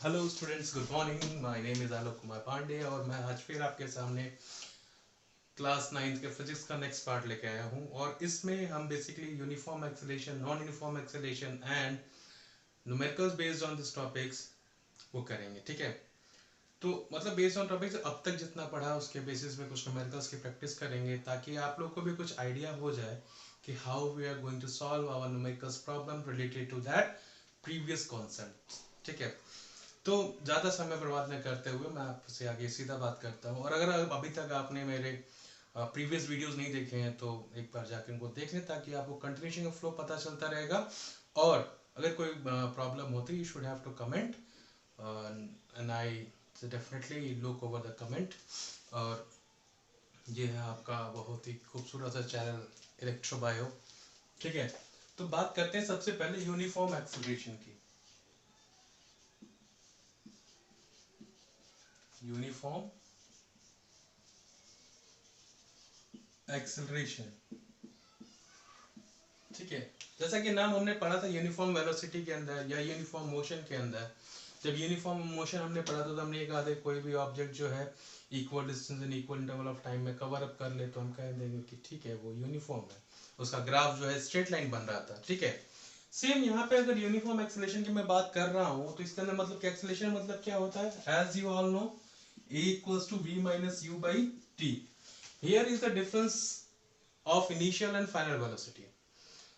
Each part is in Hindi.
Hello students, good morning. My name is Alok Kumar Pandey और मैं आज फिर आपके सामने क्लास 9th के फिजिक्स का नेक्स्ट पार्ट लेके आया हूँ। और इसमें हम basically uniform acceleration, non uniform acceleration and numericals based on this topics वो करेंगे। ठीक है, तो मतलब बेस्ड ऑन टॉपिक्स अब तक जितना पढ़ा उसके बेसिस में कुछ न्यूमेरिकल्स की प्रैक्टिस करेंगे ताकि आप लोग को भी कुछ आइडिया हो जाए कि how we are going to solve our numericals problem related to that previous concept. ठीक है, तो ज़्यादा समय बर्बाद न करते हुए मैं आपसे आगे सीधा बात करता हूँ। और अगर अभी तक आपने मेरे प्रीवियस वीडियोस नहीं देखे हैं तो एक बार जाकर उनको देख लें ताकि आपको कंटिन्यूशन का फ्लो पता चलता रहेगा। और अगर कोई प्रॉब्लम होती you should have to comment and I definitely look over the comment. और ये है आपका बहुत ही खूबसूरत सा चैनल इलेक्ट्रोबायो। ठीक है, तो बात करते हैं सबसे पहले यूनिफॉर्म एक्सेलरेशन की। यूनिफॉर्म एक्सेलरेशन, ठीक है। जैसा कि नाम हमने पढ़ा था यूनिफॉर्म वेलोसिटी के अंदर या यूनिफॉर्म मोशन के अंदर। जब यूनिफॉर्म मोशन हमने पढ़ा था तो हमने ये कहा था कोई भी ऑब्जेक्ट जो है equal distance and equal interval of time में कवर अप कर ले तो हम कह देंगे कि ठीक है वो यूनिफॉर्म है। उसका ग्राफ जो है स्ट्रेट लाइन बन रहा था। ठीक है, सेम यहाँ पे अगर यूनिफॉर्म एक्सेलरेशन की मैं बात कर रहा हूँ तो इसके अंदर मतलब कि एक्सेलरेशन मतलब क्या होता है, as you all know a equals to v minus u by t. Here is the difference of initial and final velocity.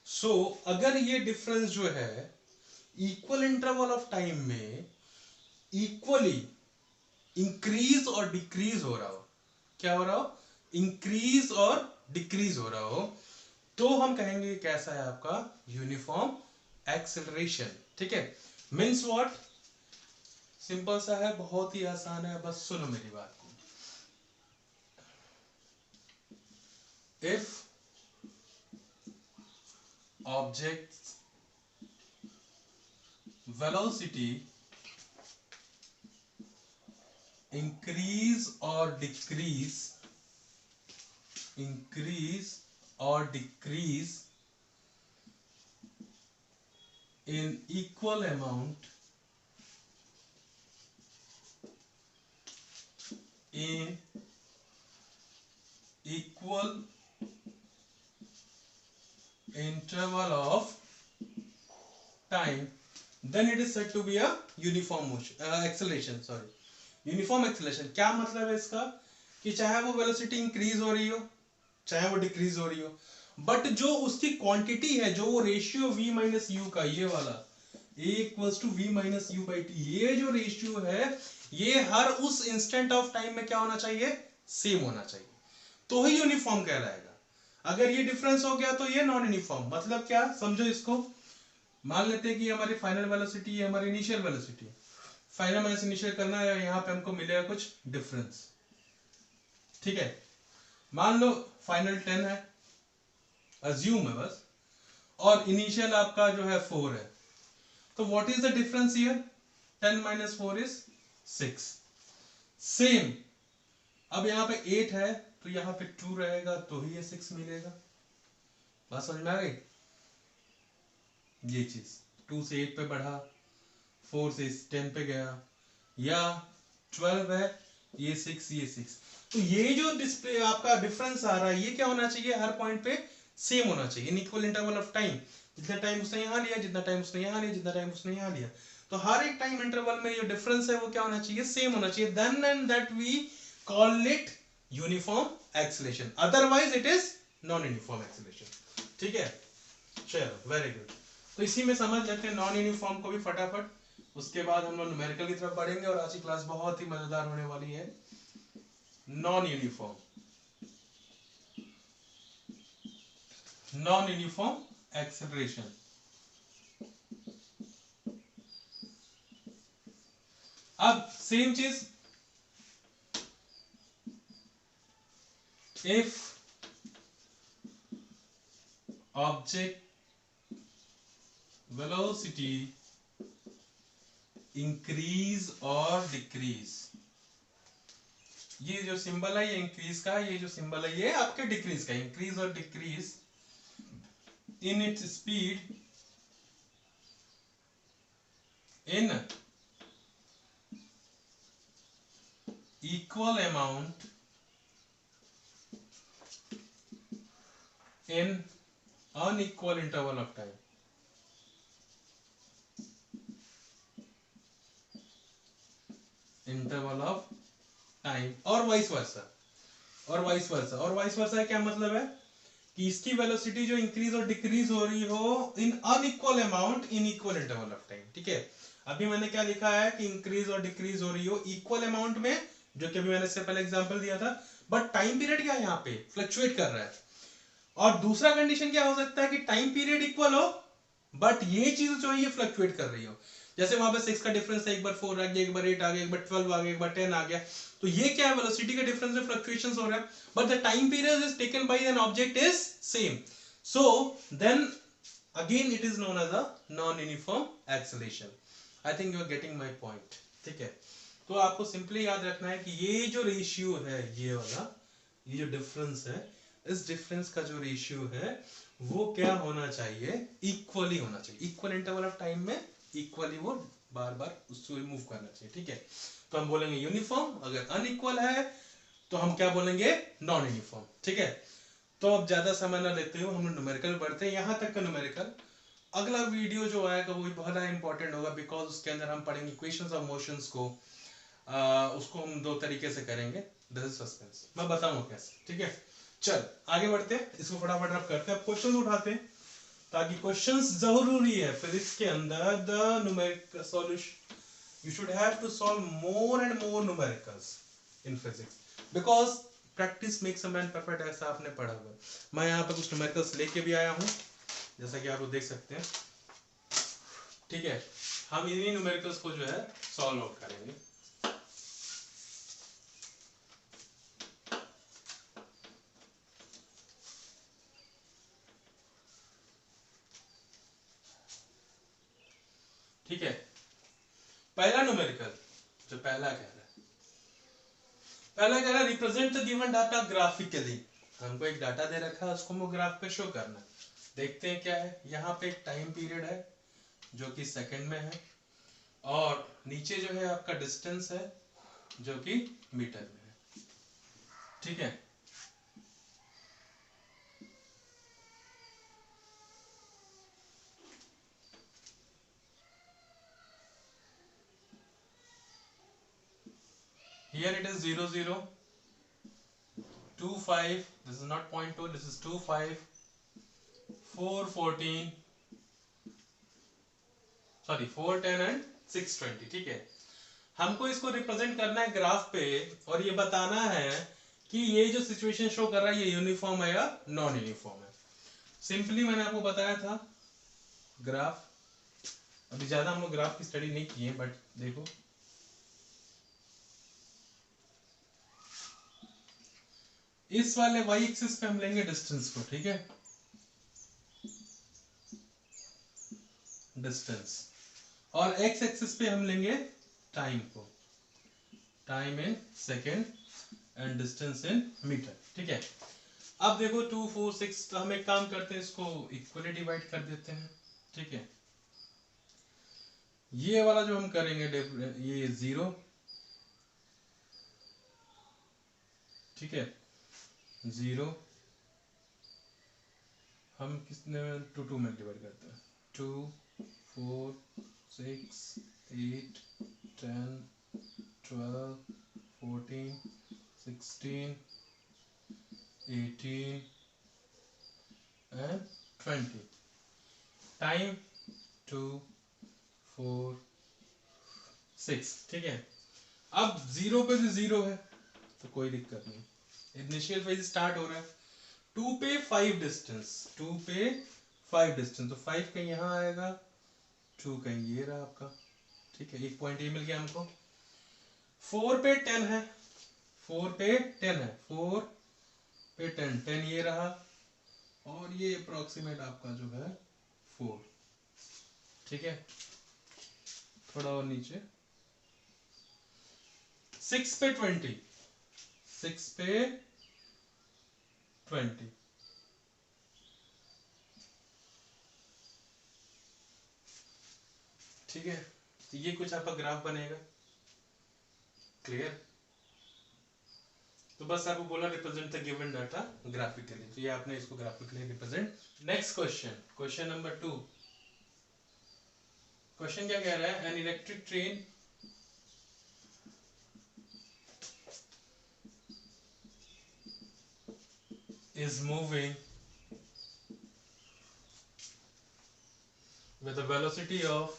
सो अगर ये डिफरेंस जो है इक्वल इंटरवल ऑफ टाइम में इक्वली इंक्रीज और डिक्रीज हो रहा हो, क्या हो रहा हो, इंक्रीज और डिक्रीज हो रहा हो, तो हम कहेंगे कैसा है आपका यूनिफॉर्म एक्सेलरेशन। ठीक है, मीन्स व्हाट, सिंपल सा है, बहुत ही आसान है, बस सुनो मेरी बात को। If object velocity increase or decrease in equal amount in equal interval of time, then it is said to be a uniform motion acceleration, sorry uniform acceleration। क्या मतलब है इसका कि चाहे वो वेलोसिटी इंक्रीज हो रही हो चाहे वो डिक्रीज हो रही हो, बट जो उसकी क्वांटिटी है, जो वो रेशियो v माइनस यू का, ये वाला a equals to v minus U by T, ये जो रेशियो है ये हर उस इंस्टेंट ऑफ टाइम में क्या होना चाहिए, सेम होना चाहिए, तो ही यूनिफॉर्म कहलाएगा। अगर ये डिफरेंस हो गया तो ये नॉन यूनिफॉर्म। मतलब क्या, समझो इसको, मान लेते हैं कि हमारी फाइनल वेलोसिटी है हमारी initial velocity, final minus initial करना है, यहाँ पे हमको मिलेगा कुछ डिफरेंस। ठीक है, मान लो फाइनल 10 है, अज्यूम है बस, और इनिशियल आपका जो है 4 है, तो what is the difference here, 10 minus 4 is 6। Same, अब यहाँ पे 8 है तो यहाँ पे 2 रहेगा तो ही ये 6 मिलेगा। बात समझ में आ गई, ये चीज 2 से 8 पे बढ़ा, 4 से 10 पे गया, या 12 है, ये 6 ये 6, तो ये जो डिस्प्ले आपका डिफरेंस आ रहा है ये क्या होना चाहिए, हर पॉइंट पे सेम होना चाहिए in equal interval of time. जितना टाइम उसने यहाँ लिया, जितना टाइम उसने यहाँ लिया, जितना टाइम उसने यहाँ लिया, तो हर एक टाइम इंटरवल में जो डिफरेंस है वो क्या होना चाहिए, सेम होना चाहिए। Then and that we call it uniform acceleration, otherwise it is non uniform acceleration. ठीक है, चलो वेरी गुड। तो इसी में समझ लेते हैं नॉन यूनिफॉर्म को भी फटाफट, उसके बाद हम लोग न्यूमेरिकल की तरफ बढ़ेंगे और आज की क्लास बहुत ही मजेदार होने वाली है। Non uniform acceleration. अब सेम चीज, इफ ऑब्जेक्ट वेलोसिटी इंक्रीज और डिक्रीज, ये जो सिंबल है ये इंक्रीज का, ये जो सिंबल है ये आपके डिक्रीज का, इंक्रीज और decrease in its speed in equal amount in unequal interval of time. Interval of time और वाइस वर्सा, और वाइस वर्सा, और वाइस वर्सा क्या मतलब है कि इसकी वेलोसिटी जो इंक्रीज और डिक्रीज हो रही हो इन unequal amount in equal interval of time. ठीक है, अभी मैंने क्या लिखा है कि इंक्रीज और डिक्रीज हो रही हो इक्वल अमाउंट में, जो कि अभी मैंने इससे पहले एग्जांपल दिया था, बट टाइम पीरियड क्या है यहाँ पे फ्लक्चुएट कर रहा है। और दूसरा कंडीशन क्या हो सकता है कि टाइम पीरियड इक्वल हो बट ये चीज जो है ये फ्लक्चुएट कर रही हो। जैसे वहां पे 6 का डिफरेंस है, एक बार 4 आ गया, एक बार 8 आ गया, एक बार 12 आ गया, एक बार 10 आ गया, तो ये क्या है वेलोसिटी के डिफरेंस में फ्लक्चुएशंस हो रहा है, but the time period is taken by an object is same, so then again it is known as a non uniform acceleration. I think you are getting my point. ठीक है, तो आपको सिंपली याद रखना है कि ये जो रेशियो है, ये वाला, ये जो डिफरेंस है, इस डिफरेंस का जो रेशियो है वो क्या होना चाहिए, इक्वली होना चाहिए। इक्वल इंटरवल ऑफ टाइम में इक्वली वो बार बार उसको मूव करना चाहिए। ठीक है, तो हम बोलेंगे यूनिफॉर्म, अगर अनइक्वल है तो हम क्या बोलेंगे, नॉन यूनिफॉर्म। ठीक है, तो अब ज्यादा समय ना लेते हुए हम न्यूमेरिकल बढ़ते हैं, यहां तक का न्यूमेरिकल। अगला वीडियो जो आएगा वो बहुत इंपॉर्टेंट होगा, बिकॉज उसके अंदर हम पढ़ेंगे इक्वेशंस ऑफ मोशंस को। उसको हम दो तरीके से करेंगे, दिस इज सस्पेंस, मैं बताऊंगा कैसे। ठीक है, चल आगे बढ़ते हैं, इसको फटाफट रब करते हैं, क्वेश्चन उठाते हैं, ताकि क्वेश्चंस जरूरी है फिजिक्स के अंदर। The numerical solution, you should have to solve more and more numericals in physics, because practice makes a man perfect, ऐसा आपने पढ़ा हुआ है। मैं यहाँ पे कुछ न्यूमेरिकल्स लेके भी आया हूँ, जैसा कि आप लोग देख सकते हैं। ठीक है, हम इन्हीं न्यूमेरिकल्स को जो है सॉल्व आउट करेंगे। ठीक है, पहला न्यूमेरिकल जो पहला कह रहा है, पहला कह रहा है represent the given data graphically. हमको एक डाटा दे रखा है, उसको हमको ग्राफ पे शो करना है। देखते हैं क्या है, यहाँ पे एक टाइम पीरियड है जो कि सेकंड में है, और नीचे जो है आपका डिस्टेंस है जो कि मीटर में है। ठीक है, here it is 0 0 2 5, this is not 0.2, this is 2 5 4 14, sorry 4 10 and 6 20। ठीक है, हमको इसको रिप्रेजेंट करना है ग्राफ पे, और ये बताना है कि ये जो सिचुएशन शो कर रहा है ये यूनिफॉर्म है या नॉन यूनिफॉर्म है। सिंपली मैंने आपको बताया था ग्राफ, अभी ज्यादा हम लोग ग्राफ की स्टडी नहीं किए, बट देखो इस वाले y एक्सिस पे हम लेंगे डिस्टेंस को। ठीक है, डिस्टेंस, और x एक्सिस पे हम लेंगे टाइम को, time in second and distance in metre. ठीक है, अब देखो 2 4 6, तो हम एक काम करते हैं, इसको इक्वली डिवाइड कर देते हैं। ठीक है, ये वाला जो हम करेंगे ये 0, ठीक है 0, हम किसने 2 2 में डिवाइड करते हैं, 2 4 6 8 10 12 14 16 18 and 20, टाइम 2 4 6। ठीक है, अब 0 पे भी 0 है तो कोई दिक्कत नहीं, इनिशियल फेज स्टार्ट हो रहा है। 2 पे 5 डिस्टेंस, 2 पे 5 डिस्टेंस, तो 5 कहीं यहाँ आएगा, 2 कहीं ये रहा आपका। ठीक है, एक पॉइंट ये मिल गया हमको। 4 पे 10 है, 4 पे 10 है, 4 पे 10 10 ये रहा, और ये अप्रोक्सीमेट आपका जो है 4। ठीक है, थोड़ा और नीचे 6 पे 20, 6 पे 20, ठीक है, तो ये कुछ आपका ग्राफ बनेगा। क्लियर, तो बस आपको बोला represent the given data graphically, तो ये आपने इसको graphically represent. Next question, question number 2। Question क्या कह रहा है, an electric train is moving with a velocity of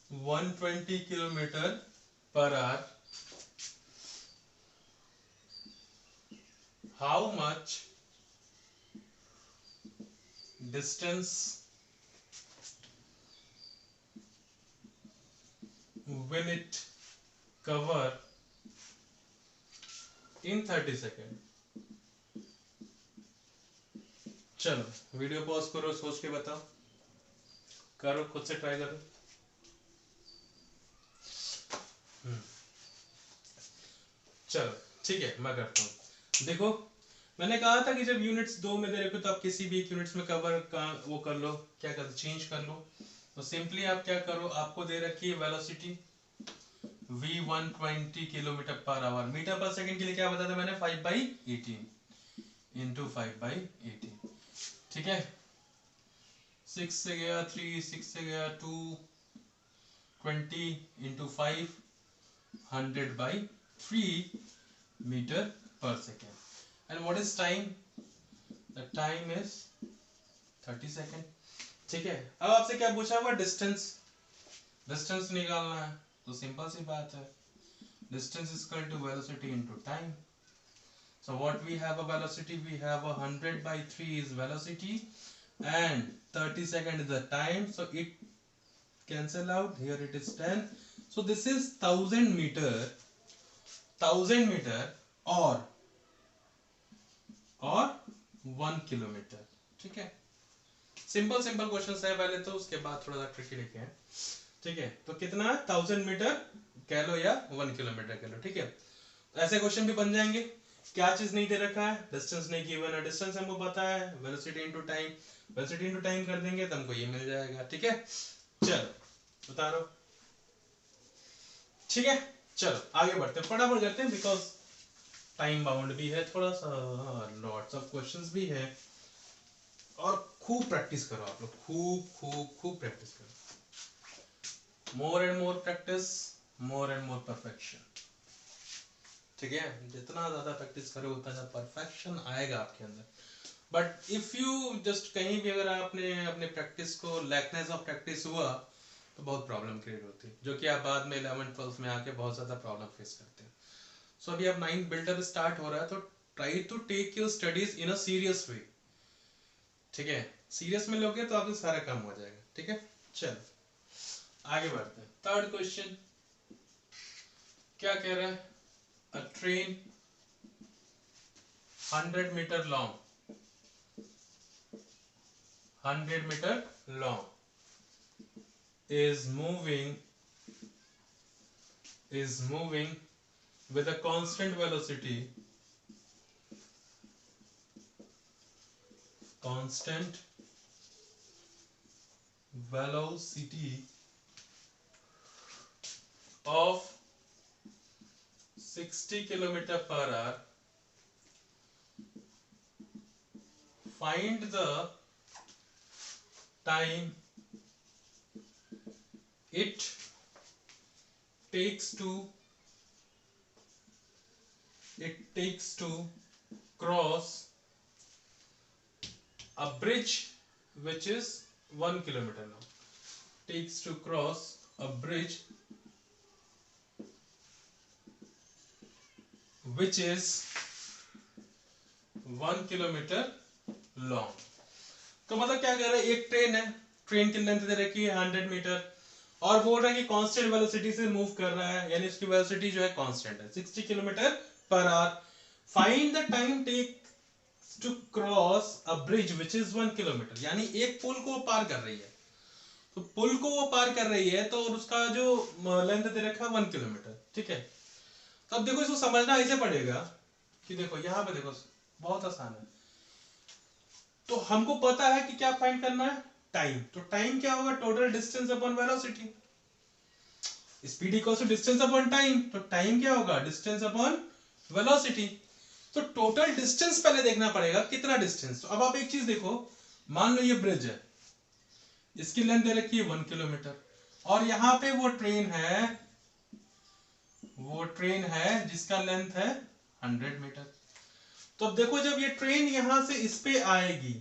120 kilometer per hour. How much distance will it cover in 30 seconds? चलो वीडियो पॉज करो, सोच के बताओ, करो खुद से ट्राई करो। चलो ठीक है, मैं करता हूँ। देखो मैंने कहा था कि जब यूनिट्स दो में दे रखे तो आप किसी भी एक यूनिट्स में कवर का वो कर लो, क्या कर चेंज कर लो। तो सिंपली आप क्या करो, आपको दे रखी है velocity v 120 kilometre per hour, metre per second के लिए क्या बताया था मैंने, 5/18 इंटू 5/18, ठीक है। 6 से गया 3, 6 से गया 2, 20 into 5, 100/3 metre per second. And what is time, the time is 30 second, ठीक है। अब आपसे क्या पूछा हुआ, डिस्टेंस, डिस्टेंस निकालना है, तो सिंपल सी बात है, distance is equal to velocity into time. So what we have a velocity, we have 100/3 is velocity and 30 second is the time, so it cancel out, here it is 10, so this is 1000 meter, 1000 meter or 1 kilometre, ठीक है। सिंपल सिंपल क्वेश्चन है पहले तो, उसके बाद थोड़ा सा ट्रिकी लिखे हैं, ठीक है। तो कितना, 1000 मीटर कह लो या 1 किलोमीटर कह लो, ठीक है। तो ऐसे क्वेश्चन भी बन जाएंगे। क्या चीज नहीं दे रखा है, डिस्टेंस नहीं गिवन है, डिस्टेंस हमको पता है, velocity into time, velocity into time कर देंगे तो हमको ये मिल जाएगा, ठीक है। चलो बता रहा हूं, ठीक है। चलो आगे बढ़ते हैं, फटाफट करते हैं बिकॉज टाइम बाउंड भी है थोड़ा सा, लॉट्स ऑफ क्वेश्चंस भी है, और खूब प्रैक्टिस करो आप लोग, खूब खूब खूब प्रैक्टिस करो, मोर and more practice, more and more perfection, ठीक है। जितना ज्यादा प्रैक्टिस करो उतना ज्यादा परफेक्शन आएगा आपके अंदर। बट इफ यू जस्ट कहीं भी अगर आपने अपने प्रैक्टिस को, लैकनेस ऑफ प्रैक्टिस हुआ तो बहुत प्रॉब्लम क्रिएट होती है, जो कि आप बाद में 11 12 में आके बहुत ज्यादा प्रॉब्लम फेस करते हैं। सो अभी अब 9 बिल्डअप स्टार्ट हो रहा है, तो try to take your studies in a serious way, ठीक है। सीरियस में लोगे तो आपसे सारा काम हो जाएगा, ठीक है। चलो आगे बढ़ते हैं, थर्ड क्वेश्चन क्या कह रहा है, a train 100 meter long, 100 meter long is moving with a constant velocity of 60 kilometer per hour. Find the time it takes to cross a bridge which is 1 kilometer long. Takes to cross a bridge which is 1 kilometre long. तो मतलब क्या कह रहा है, एक ट्रेन है, ट्रेन की लेंथ दे रखी है 100 मीटर, और बोल रहा है कि कांस्टेंट वेलोसिटी से मूव कर रहा है, यानी इसकी वेलोसिटी जो है कांस्टेंट है 60 kilometre per hour. Find the time take to cross a bridge which is 1 kilometre, यानी एक पुल को पार कर रही है, तो पुल को वो पार कर रही है तो उसका जो लेंथ दे रखा है 1 किलोमीटर, ठीक है। तो अब देखो इसको समझना ऐसे पड़ेगा कि देखो यहां पे देखो बहुत आसान है, तो हमको पता है कि क्या फाइंड करना है, टाइम। तो टाइम क्या होगा, total distance upon velocity. Speed equals to distance upon time, तो टाइम क्या होगा, डिस्टेंस अपॉन वेलोसिटी। तो टोटल डिस्टेंस पहले देखना पड़ेगा कितना डिस्टेंस। तो अब आप एक चीज देखो, मान लो ये ब्रिज है, इसकी लेंथ दे रखी है 1 किलोमीटर, और यहां पे वो ट्रेन है जिसका लेंथ है 100 मीटर। तो अब देखो जब ये ट्रेन यहां से इस पे आएगी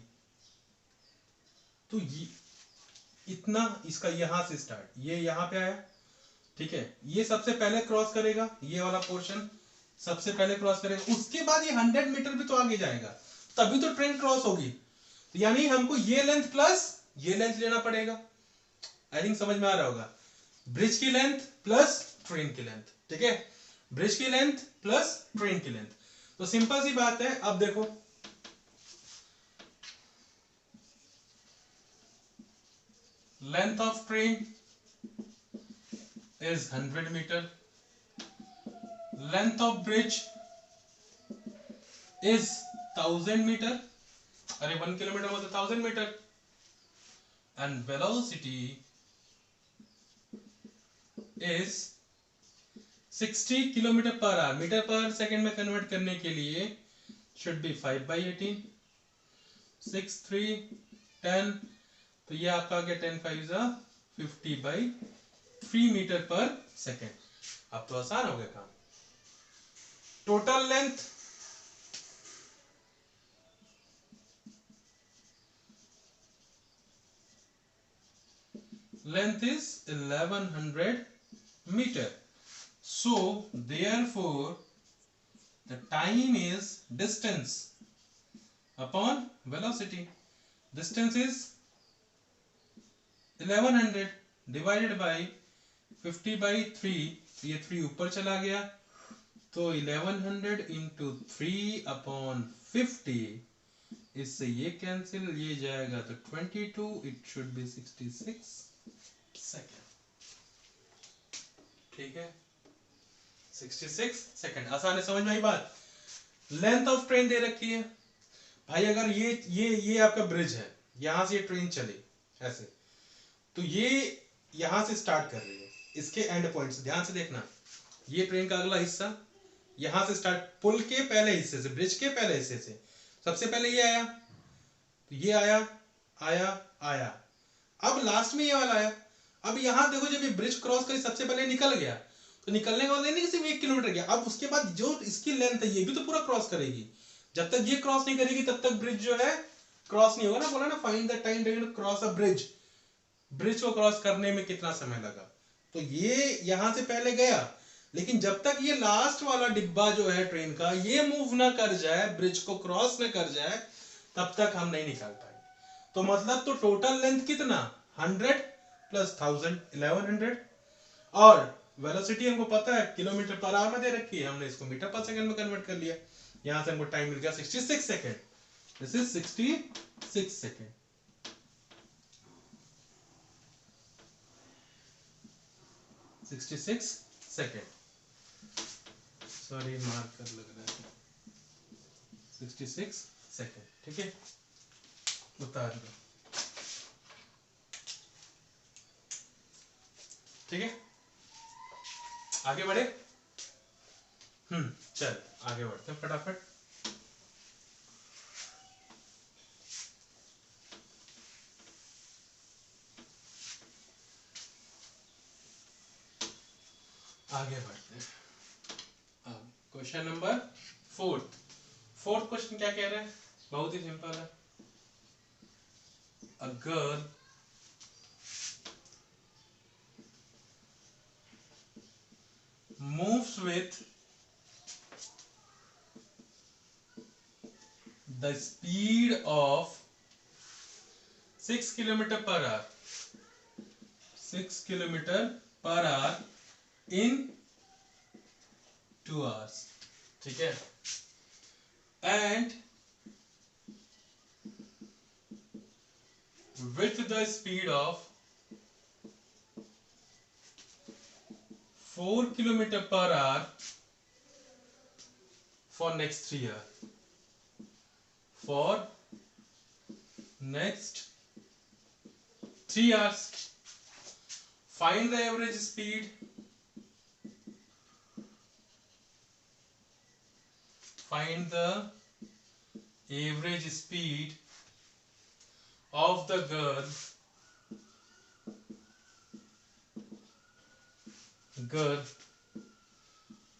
तो ये इतना, इसका यहां से स्टार्ट, ये यहां पे आया, ठीक है, ये सबसे पहले क्रॉस करेगा, ये वाला पोर्शन सबसे पहले क्रॉस करेगा, उसके बाद ये 100 मीटर भी तो आगे जाएगा, तभी तो ट्रेन क्रॉस होगी। तो यानी हमको ये लेंथ प्लस ये लेंथ लेना पड़ेगा। आई थिंक समझ में आ रहा होगा, ब्रिज की लेंथ प्लस ट्रेन की लेंथ, ठीक है, ब्रिज की लेंथ प्लस ट्रेन की लेंथ। तो सिंपल सी बात है। अब देखो length of train is 100 meter, length of bridge is 1000 meter, अरे 1 किलोमीटर मतलब 1000 metre, and velocity is 60 kilometre per hour, metre per second में कन्वर्ट करने के लिए should be 5/18, 6 3 10, तो ये आपका आ गया 10 5 50/3 मीटर पर सेकेंड। अब तो आसान हो गया काम। Total length is 1100 meter. So therefore the time is distance upon velocity. Distance is 1100 divided by 50/3, ये 3 ऊपर चला गया, तो 1100 into 3/50, इससे ये कैंसिल, ये जाएगा तो 22, इट शुड बी 66 सेकेंड, ठीक है, 66 सेकेंड। आसान है, समझ में आई बात। लेंथ ऑफ ट्रेन दे रखी है भाई, अगर ये आपका ब्रिज है, यहां से ये ट्रेन चली ऐसे, तो ये यहां से स्टार्ट कर रही है, इसके एंड पॉइंट से ध्यान से देखना, ये ट्रेन का अगला हिस्सा यहां से स्टार्ट, पुल के पहले हिस्से से, ब्रिज के पहले हिस्से से, सबसे पहले ये आया, तो ये आया आया आया, अब लास्ट में ये वाला आया। अब यहां देखो जब ये ब्रिज क्रॉस करी, सबसे पहले निकल गया, तो निकलने का मतलब नहीं सिर्फ 1 किलोमीटर गया, अब उसके बाद जो इसकी लेंथ है ये भी तो पूरा क्रॉस करेगी, जब तक ये क्रॉस नहीं करेगी तब तक ब्रिज जो है क्रॉस नहीं होगा ना। बोला ना find the time taken to cross a bridge, bridge को क्रॉस करने में कितना समय लगा। तो ये यहां से पहले गया, लेकिन जब तक ये लास्ट वाला डिब्बा जो है ट्रेन का ये मूव ना कर जाए, ब्रिज को क्रॉस ना कर जाए, तब तक हम नहीं निकाल पाएंगे। तो मतलब तो टोटल लेंथ कितना, 100 प्लस 1000 1100, और वेलोसिटी हमको पता है किलोमीटर पर आवर में दे रखी है, हमने इसको मीटर पर सेकंड में कन्वर्ट कर लिया, यहां से हमको टाइम मिल गया 66 second, this is 66 second. 66 second, sorry marker लग रहा है, 66 सेकंड, ठीक है, उतार दो, ठीक है, आगे बढ़े। चल आगे बढ़ते हैं फटाफट। आगे बढ़ते हैं, क्वेश्चन नंबर 4th क्वेश्चन क्या कह रहे हैं, बहुत ही सिंपल है। A girl moves with the speed of 6 kilometre per our, 6 kilometre per our in 2 hours, ठीक है, and with the speed of 4 kilometre per our for next 3 hours, for next 3 hours, find the average speed find the average speed of the girl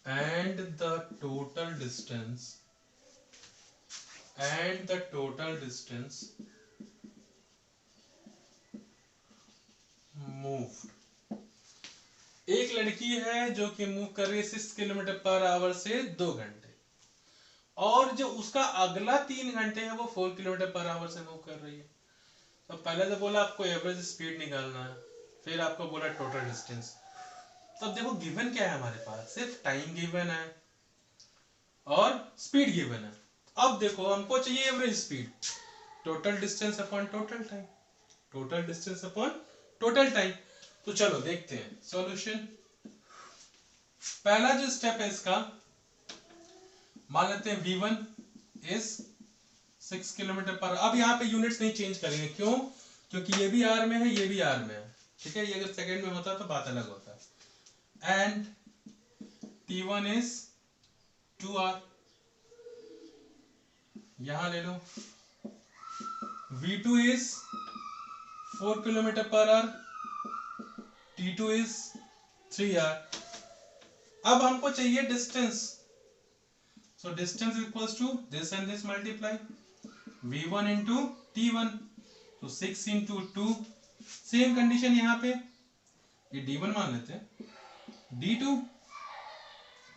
and the total distance moved. एक लड़की है जो कि मूव कर रही है 6 किलोमीटर पर आवर से 2 घंटे, और जो उसका अगला 3 घंटे है वो 4 किलोमीटर पर आवर से मूव कर रही है। तो पहले तो बोला आपको एवरेज स्पीड निकालना है, फिर आपको बोला टोटल डिस्टेंस। तब देखो गिवन क्या है हमारे पास, सिर्फ टाइम गिवन है और स्पीड गिवन है। अब देखो हमको चाहिए average speed, total distance upon total time, total distance upon total time. तो चलो देखते हैं सॉल्यूशन। पहला जो स्टेप है इसका, मान लेते हैं v1 इज 6 किलोमीटर पर। अब यहाँ पे यूनिट्स नहीं चेंज करेंगे, क्यों? क्योंकि ये भी आर में है, ये भी आर में है, ठीक है। ये अगर सेकंड में होता तो बात अलग होता। एंड t1 इज 2r, यहां ले लो। v2 is 4 kilometre per hour, t2 is 3r। अब हमको चाहिए distance, so distance equals to this and this multiply v1 into t1, तो 6 इंटू 2। सेम कंडीशन यहाँ पे, ये d1 मान लेते हैं,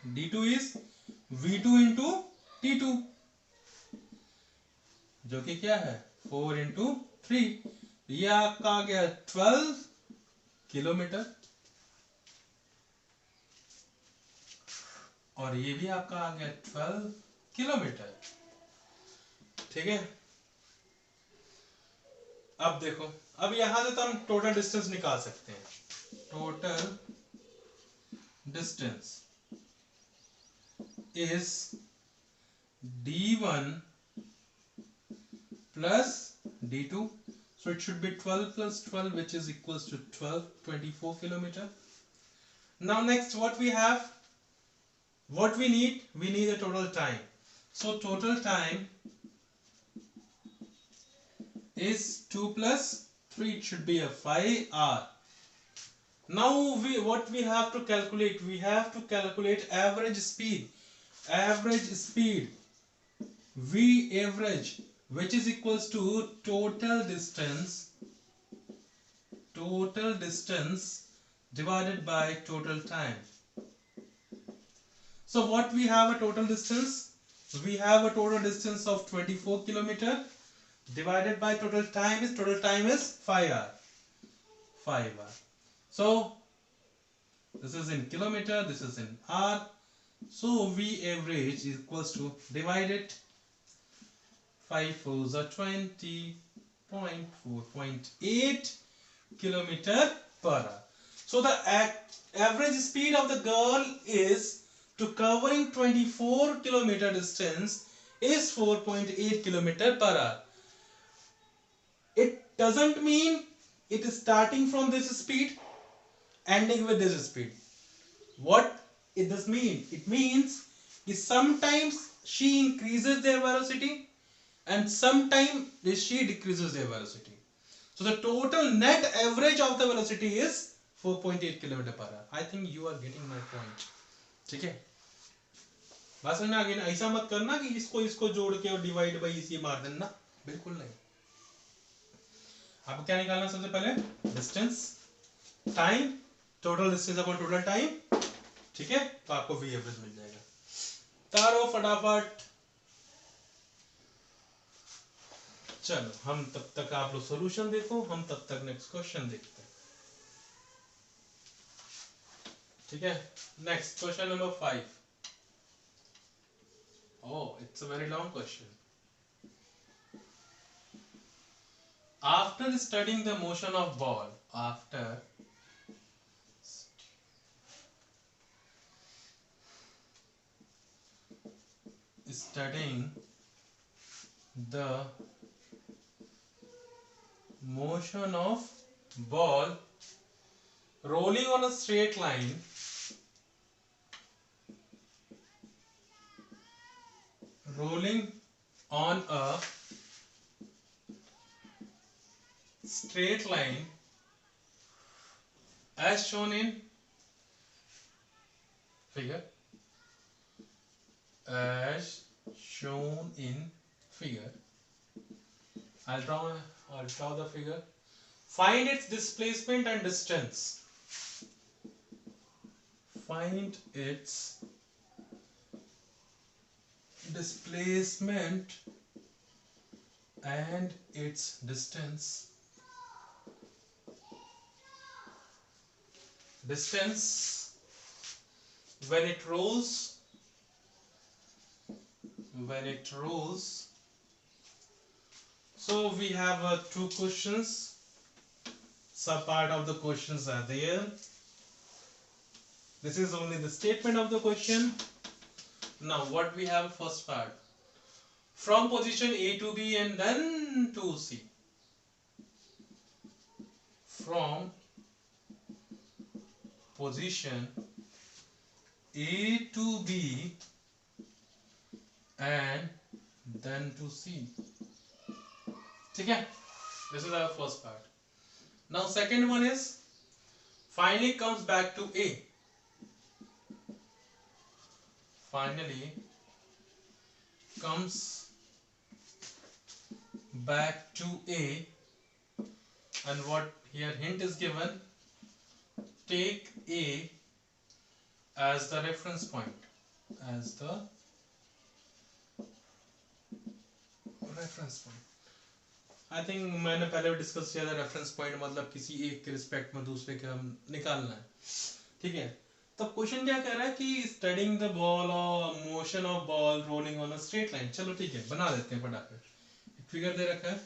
d2 is v2 into t2, जो कि क्या है 4 इंटू 3। ये आपका आ गया 12 किलोमीटर, और ये भी आपका आ गया 12 किलोमीटर, ठीक है। अब देखो, अब यहां से तो हम टोटल डिस्टेंस निकाल सकते हैं। Total distance is d1 plus d2, so it should be 12 plus 12, which is equals to 24 kilometer. Now next what we have, what we need a total time. So total time is 2 plus 3, it should be a 5 hour. Now what we have to calculate, we have to calculate average speed, v average, which is equals to total distance divided by total time. So what we have a total distance, we have a total distance of 24 kilometer divided by total time is 5 hour. So this is in kilometer, this is in hour, so v average is equals to, divide it, 5 4s are 20.4.8 kilometer per hour. So the average speed of the girl is to covering 24 kilometer distance is 4.8 kilometer per hour. It doesn't mean it is starting from this speed ending with this speed. What it does mean, it means is sometimes she increases their velocity and sometimes she decreases their velocity. So the total net average of the velocity is 4.8 km per hour. I think you are getting my point. ठीक है, बात समझ में आ गई ना? ऐसा मत करना कि इसको जोड़ के और डिवाइड बाई इसी मार देना, बिल्कुल नहीं। आपको क्या निकालना, सबसे पहले distance, time, total distance upon total time, ठीक है। तो आपको वी एवरेज मिल जाएगा। तारो फटाफट, चलो हम तब तक आप लोग सॉल्यूशन देखो, हम तब तक नेक्स्ट क्वेश्चन देखते हैं, ठीक है। Next question number 5। Oh, it's a very long question. After studying the motion of ball, studying the motion of ball rolling on a straight line rolling on a straight line as shown in figure, as shown in figure. I'll draw the figure. Find its displacement and distance. Find its displacement and its distance. Distance when it rolls. So we have two questions. Some part of the questions are there. This is only the statement of the question. Now what we have first part. From position A to B and then to C. From position A to B and then to C. Okay? This is our first part. Now second one is finally comes back to A. Finally comes back to A, and what here hint is given, take A as the reference point, as the reference point. I think मैंने पहले भी डिस्कस किया था रेफरेंस पॉइंट मतलब किसी एक के रिस्पेक्ट में दूसरे के हम निकालना है, ठीक है। तो क्वेश्चन क्या कह रहा है कि स्टडिंग द बॉल और motion of ball rolling on a straight line. चलो ठीक है, बना देते हैं फटाफट। एक फिगर दे रखा है,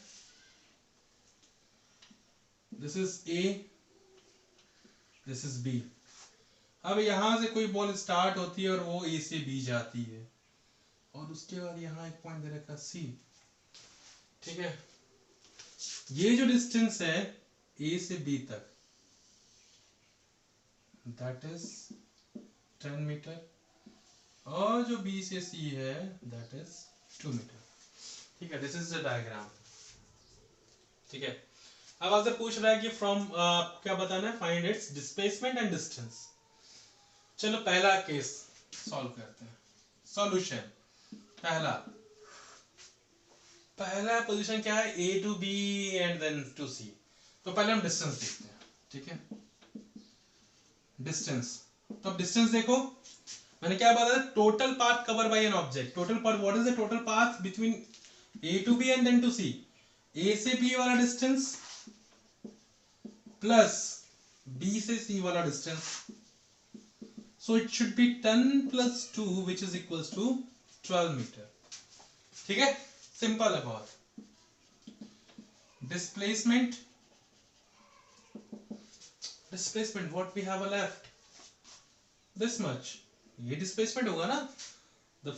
this is A, this is B. अब यहां से कोई बॉल स्टार्ट होती है और वो ए से बी जाती है, और उसके बाद यहाँ एक पॉइंट दे रखा सी, ठीक है। ये जो डिस्टेंस है ए से बी तक, दैट इज 10 मीटर, और जो बी से सी है दैट इज 2 मीटर, ठीक है। दिस इज द डायग्राम, ठीक है। अब आपसे पूछ रहा है कि फ्रॉम क्या बताना है, find its displacement and distance. चलो पहला केस सॉल्व करते हैं। सॉल्यूशन पहला पोजीशन क्या है, A to B and then to C. तो पहले हम डिस्टेंस देखते हैं, ठीक है। डिस्टेंस, तो अब डिस्टेंस देखो, मैंने क्या बताया, total path cover by an object. Total path, what is the total path between A to B and then to C. A से बी वाला डिस्टेंस प्लस बी से सी वाला distance, so it should be 10 plus 2 which is equals to 12 meter, ठीक है। सिंपल है बहुत। Displacement what we have left, this much, ये डिस्प्लेसमेंट होगा ना, the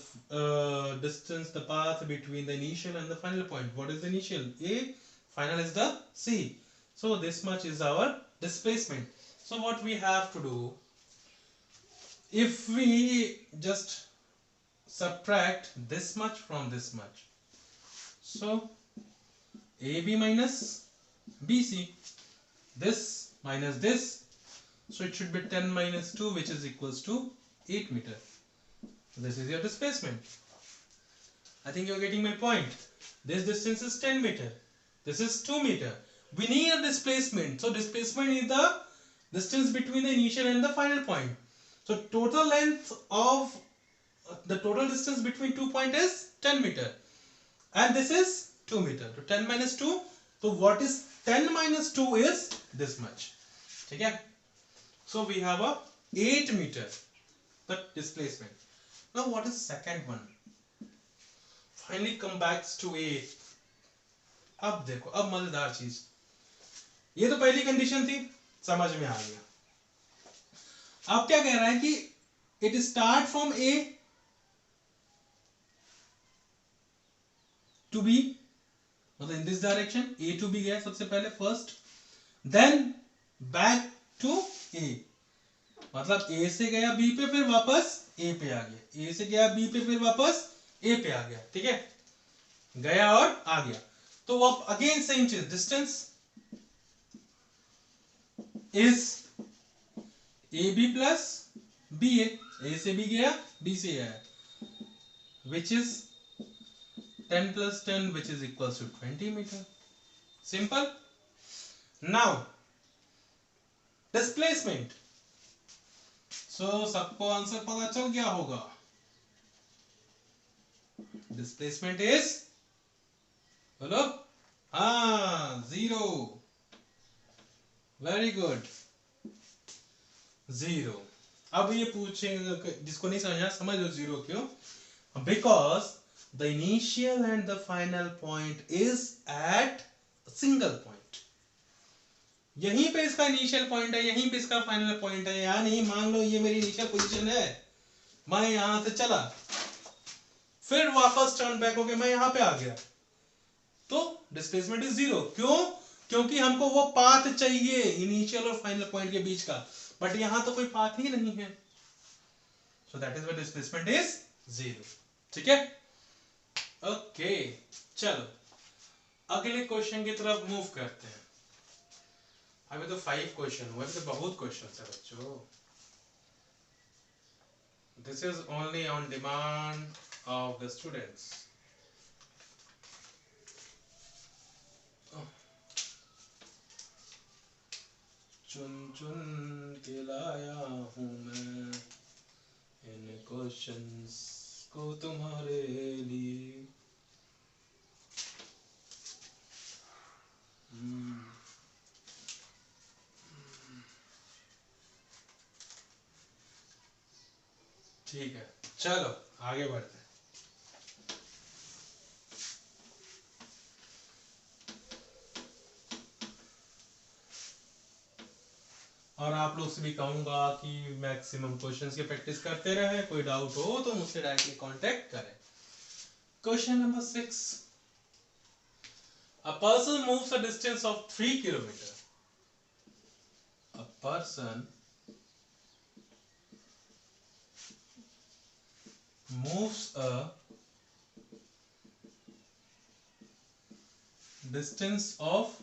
distance, the path between the initial and the final point. What is the initial? A, final is the C, so this much is our displacement. So what we have to do, if we just subtract this much from this much, so AB minus BC, this minus this, so it should be 10 minus 2 which is equals to 8 meter. This is your displacement. I think you're getting my point. This distance is 10 meter, this is 2 meter. We need a displacement, so displacement is the distance between the initial and the final point. So total length of the total distance between 2 points is 10 meter, and this is 2 meter. So 10 minus 2, so what is 10 minus 2 is this much, ठीक है। So we have a 8 meter the displacement. Now what is second one? Finally come back to A. अब देखो, अब मजेदार चीज, ये तो पहली कंडीशन थी, समझ में आ गया। अब क्या कह रहा है कि it start from A to B, मतलब in this direction A to B गया सबसे पहले first, then back to A, मतलब ए से गया बी पे फिर वापस ए पे आ गया, ए से गया बी पे फिर वापस ए पे आ गया, ठीक है, गया और आ गया। तो वो अगेन सेम चीज, distance is A B plus B A से बी गया, बी से आया, which is 10 plus 10 which is equals to 20 meter. Simple. Now displacement. So सबको आंसर पता चल गया होगा। Displacement is, बोलो, हाँ, 0. Very good. 0. अब ये पूछेंगे, जिसको नहीं समझा समझ लो 0 क्यों, because the initial and the final point is at a single point. यहीं पे इसका इनिशियल पॉइंट है, यहीं पे इसका फाइनल पॉइंट है, यानी मान लो ये मेरी इनिशियल पोजीशन है, मैं यहां से चला, फिर वापस टर्न बैक होके मैं यहां पे आ गया, तो डिस्प्लेसमेंट इज 0। क्यों? क्योंकि हमको वो पाथ चाहिए इनिशियल और फाइनल पॉइंट के बीच का, बट यहां तो कोई पाथ ही नहीं है, so that is why displacement is 0। ठीक है, ओके, चलो अगले क्वेश्चन की तरफ मूव करते हैं। अभी तो 5 क्वेश्चन हुए, अभी तो बहुत क्वेश्चन है बच्चों। This is only on demand of the students. चुन चुन के लाया हूं मैं इन क्वेश्चंस को तुम्हारे लिए। ठीक है, चलो आगे बढ़ते हैं। और आप लोग से भी कहूंगा कि मैक्सिमम क्वेश्चंस की प्रैक्टिस करते रहे, कोई डाउट हो तो मुझसे डायरेक्टली कांटेक्ट करें। Question number 6, a person moves a distance of 3 kilometer. A person moves a distance of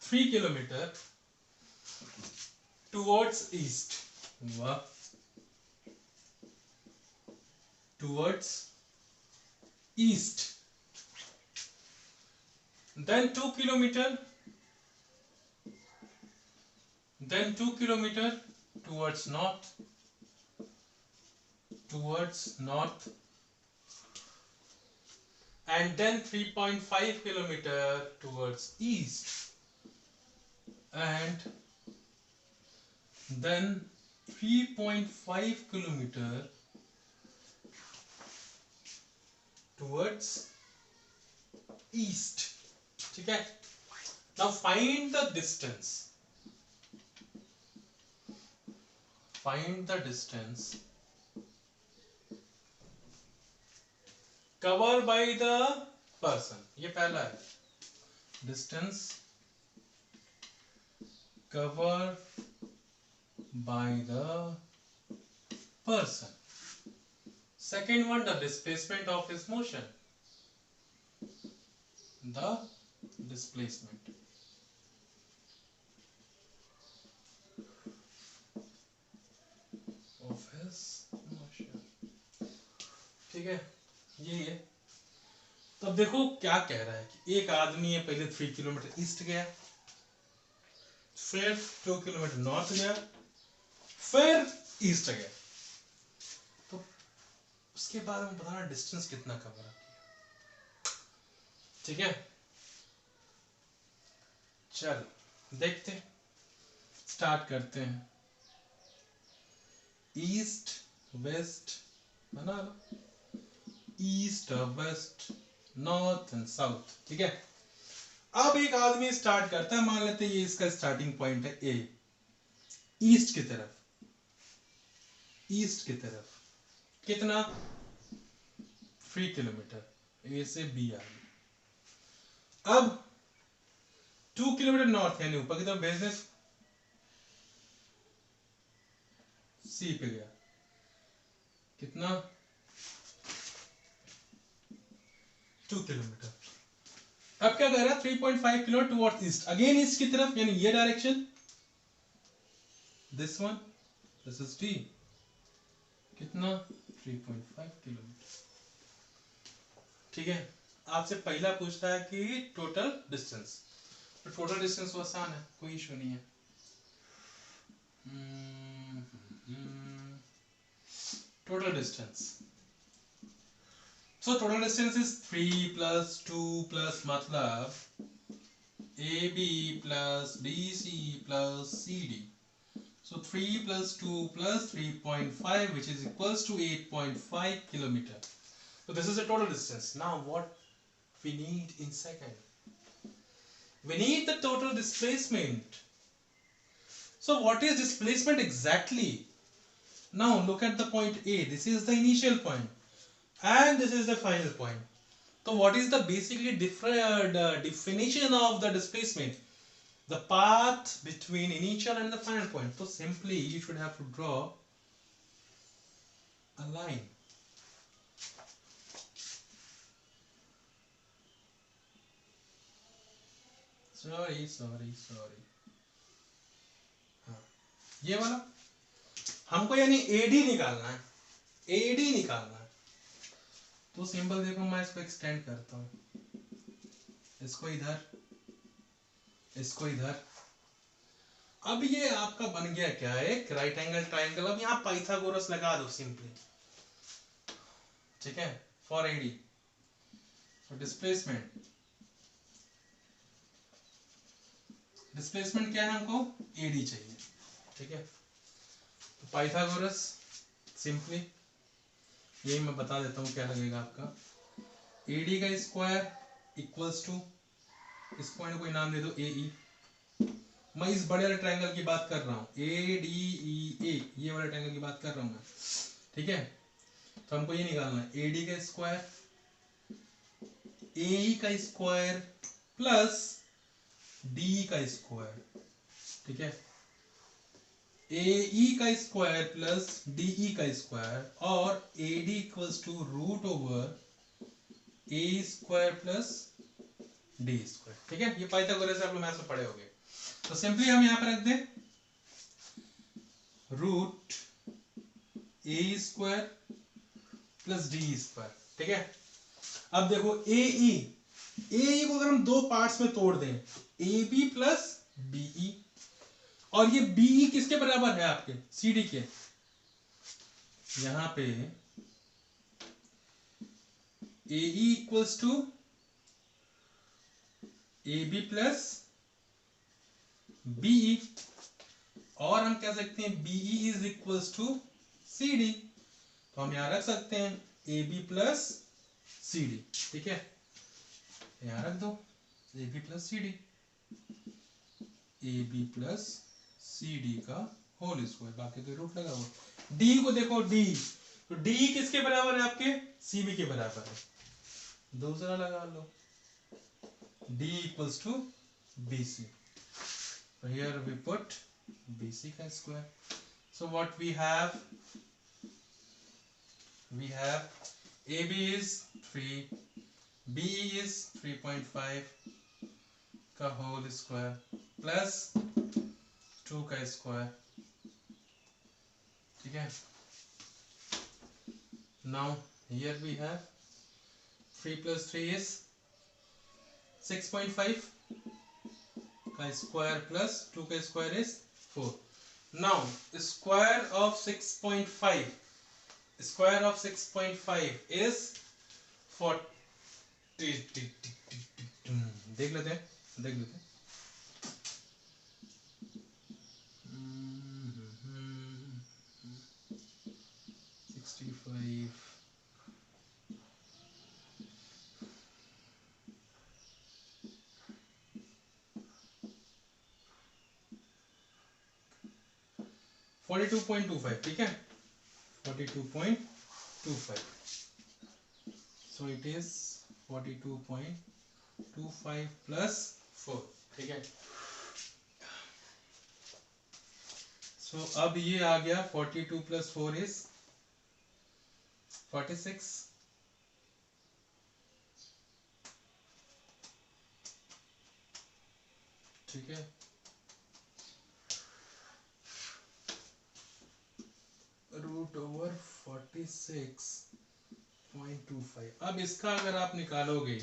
3 kilometer towards east. Towards east. Then 2 kilometer. Then 2 kilometer towards north. Towards north. And then 3.5 kilometer towards east. And then 3.5 kilometer towards east. ठीक है, now find the distance. Find the distance covered by the person. ये पहला है, distance covered by the person. Second one, the displacement of his motion. The displacement of his motion. ठीक है, यही है। तो देखो क्या कह रहा है कि एक आदमी है, पहले 3 किलोमीटर ईस्ट गया, फिर 2 किलोमीटर नॉर्थ गया, फिर ईस्ट गया, तो उसके बाद में बताना डिस्टेंस कितना कवर किया। ठीक है, चलो देखते हैं, स्टार्ट करते हैं। ईस्ट वेस्ट बना लो, east west north and south. ठीक है, अब एक आदमी स्टार्ट करता है, मान लेते हैं ये इसका स्टार्टिंग पॉइंट है ए, ईस्ट की तरफ, ईस्ट की तरफ कितना 3 किलोमीटर, ए से बी आ गई। अब 2 किलोमीटर नॉर्थ यानी ऊपर की तरफ भेजने, सी पे गया, कितना 2 किलोमीटर। अब क्या कर रहा है 3.5 kilo towards east, again east की तरफ, यानी ये direction, this one, this is T, कितना 3.5 किलोमीटर। ठीक है, आपसे पहला पूछ रहा है कि टोटल डिस्टेंस, तो टोटल डिस्टेंस तो आसान है, कोई इशू नहीं है। Total distance, so total distance is 3 plus 2 plus मतलब AB plus DC plus CD, so 3 plus 2 plus 3.5 which is equals to 8.5 kilometer. So this is the total distance. Now what we need in second, we need the total displacement. So what is displacement exactly? Now look at the point A, this is the initial point and this is the final point. So what is the basically definition of the displacement? The path between initial and the final point. So simply you should have to draw a line. Sorry. हाँ, ये वाला हमको यानी AD निकालना है, AD निकालना है। तो सिंपल देखो, मैं इसको एक्सटेंड करता हूँ, इसको इधर, इसको इधर। अब ये आपका बन गया क्या, एक राइट एंगल ट्राइंगल। अब यहाँ पाइथागोरस लगा दो सिंपली, ठीक है, फॉर AD। तो डिस्प्लेसमेंट क्या है, हमको AD चाहिए, ठीक है। तो पाइथागोरस सिंपली यही मैं बता देता हूँ क्या लगेगा आपका, AD का स्क्वायर इक्वल्स टू, इस पॉइंट को नाम दे दो AE। मैं इस बड़े वाले ट्रायंगल की बात कर रहा हूँ, ADEA, ये वाले ट्रायंगल की बात कर रहा हूँ मैं, ठीक है। तो हमको ये निकालना है AD का स्क्वायर, AE का स्क्वायर प्लस DE का स्क्वायर, ठीक है। AE का स्क्वायर प्लस DE का स्क्वायर और AD equals to root over A square plus D square, ठीक है। ये पाइथागोरस से आप लोग मैथ्स में पढ़े होंगे। तो सिंपली हम यहाँ पे रख दें root A square plus D square, ठीक है। अब देखो AE को अगर हम दो पार्ट्स में तोड़ दें, AB प्लस BE, और ये BE किसके बराबर है आपके CD के, यहां पे AE equals to AB plus BE, और हम कह सकते हैं BE is equals to CD, तो हम यहां रख सकते हैं AB प्लस CD, ठीक है। यहां रख दो AB plus CD, AB plus CD का होल स्क्वायर, बाकी तो रूट लगा हुआ। D को देखो, D तो D किसके बराबर है आपके, CB के बराबर है, दूसरा लगा लो D equals to BC, so here we put BC का square. so what we have AB is 3, BE is 3.5 का होल स्क्वायर प्लस 2 का स्क्वायर, ठीक है। now here we have 3 plus 3 is 6.5 का स्क्वायर प्लस 2 का square is 4। now square of 6.5 is 40, देख लेते हैं 65 42.25, ठीक है, 42.25, so it is 42.25 plus 4, ठीक है। so अब ये आ गया 42 plus 4 is 46, ठीक है, √46.25। अब इसका अगर आप निकालोगे,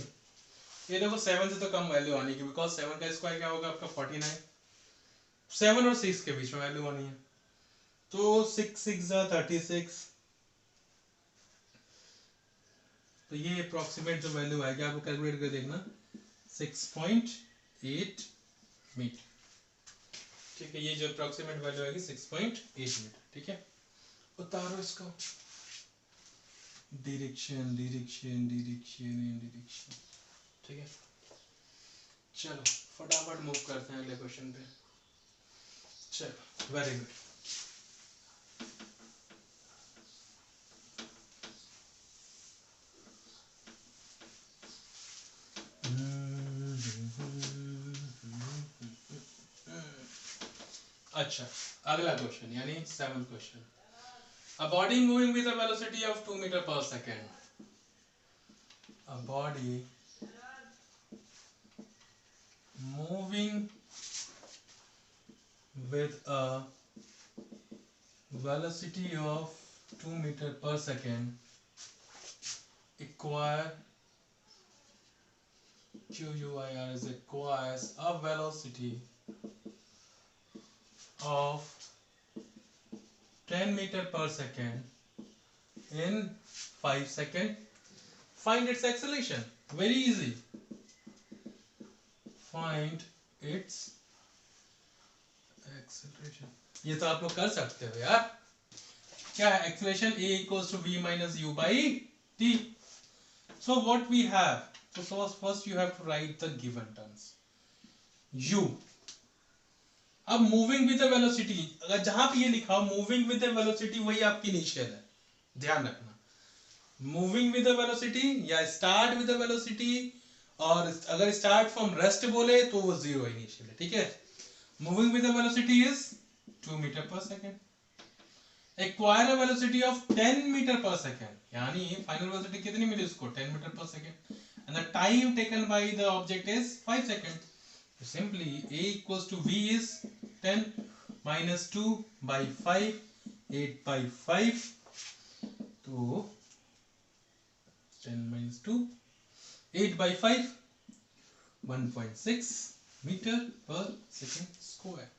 ये देखो 7 से तो कम वैल्यू आनी है, बिकॉज 7 का स्क्वायर क्या होगा आपका 49, 7 और 6 के बीच में वैल्यू आनी है, तो 6 6 36, तो ये अप्रोक्सीमेट जो वैल्यू आएगी आपको कैलकुलेट कर देखना 6.8 मीटर। ठीक है, ये जो अप्रोक्सीमेट वैल्यू आएगी 6.8 मीटर। ठीक है, उतारो इसको, direction direction direction and direction. ठीक है, चलो फटाफट मूव करते हैं अगले क्वेश्चन पे। चलो, वेरी गुड। अच्छा, अगला क्वेश्चन यानी 7th question. A body moving with a velocity of 2 meter per second. A body moving with a velocity of 2 meter per second requires a velocity of 10 meter per second in 5 seconds. Find its acceleration. Very easy. Find its acceleration. ये तो आप लोग कर सकते हो यार। क्या है acceleration? A equals to v minus u by t. So what we have? So first you have to write the given terms. U. अब मूविंग विद द वेलोसिटी, अगर जहां पे ये लिखा हो मूविंग विद द वेलोसिटी वही आपकी इनिशियल है, ध्यान रखना। मूविंग विद द वेलोसिटी या स्टार्ट विद द वेलोसिटी, और अगर स्टार्ट फ्रॉम रेस्ट बोले तो वो जीरो इनिशियल है। ठीक है, moving with the velocity is 2 metre per second, acquire a velocity of 10 metre per second, यानी फाइनल वेलोसिटी कितनी मिली उसको 10 metre per second, and the time taken by the object is 5 second. Simply A equals to V is 10 minus 2 by 5, 8 by 5, तो 10 minus 2, 8 by 5, 1.6 metre per second square.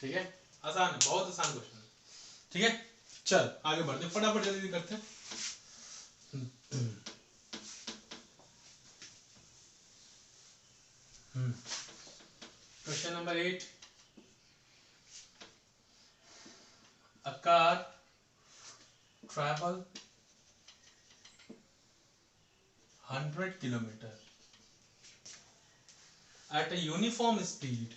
ठीक है, आसान है, बहुत आसान क्वेश्चन है। ठीक है, चल आगे बढ़ते फटाफट जल्दी करते हैं। Question number 8. A car travel 100 kilometer at a uniform speed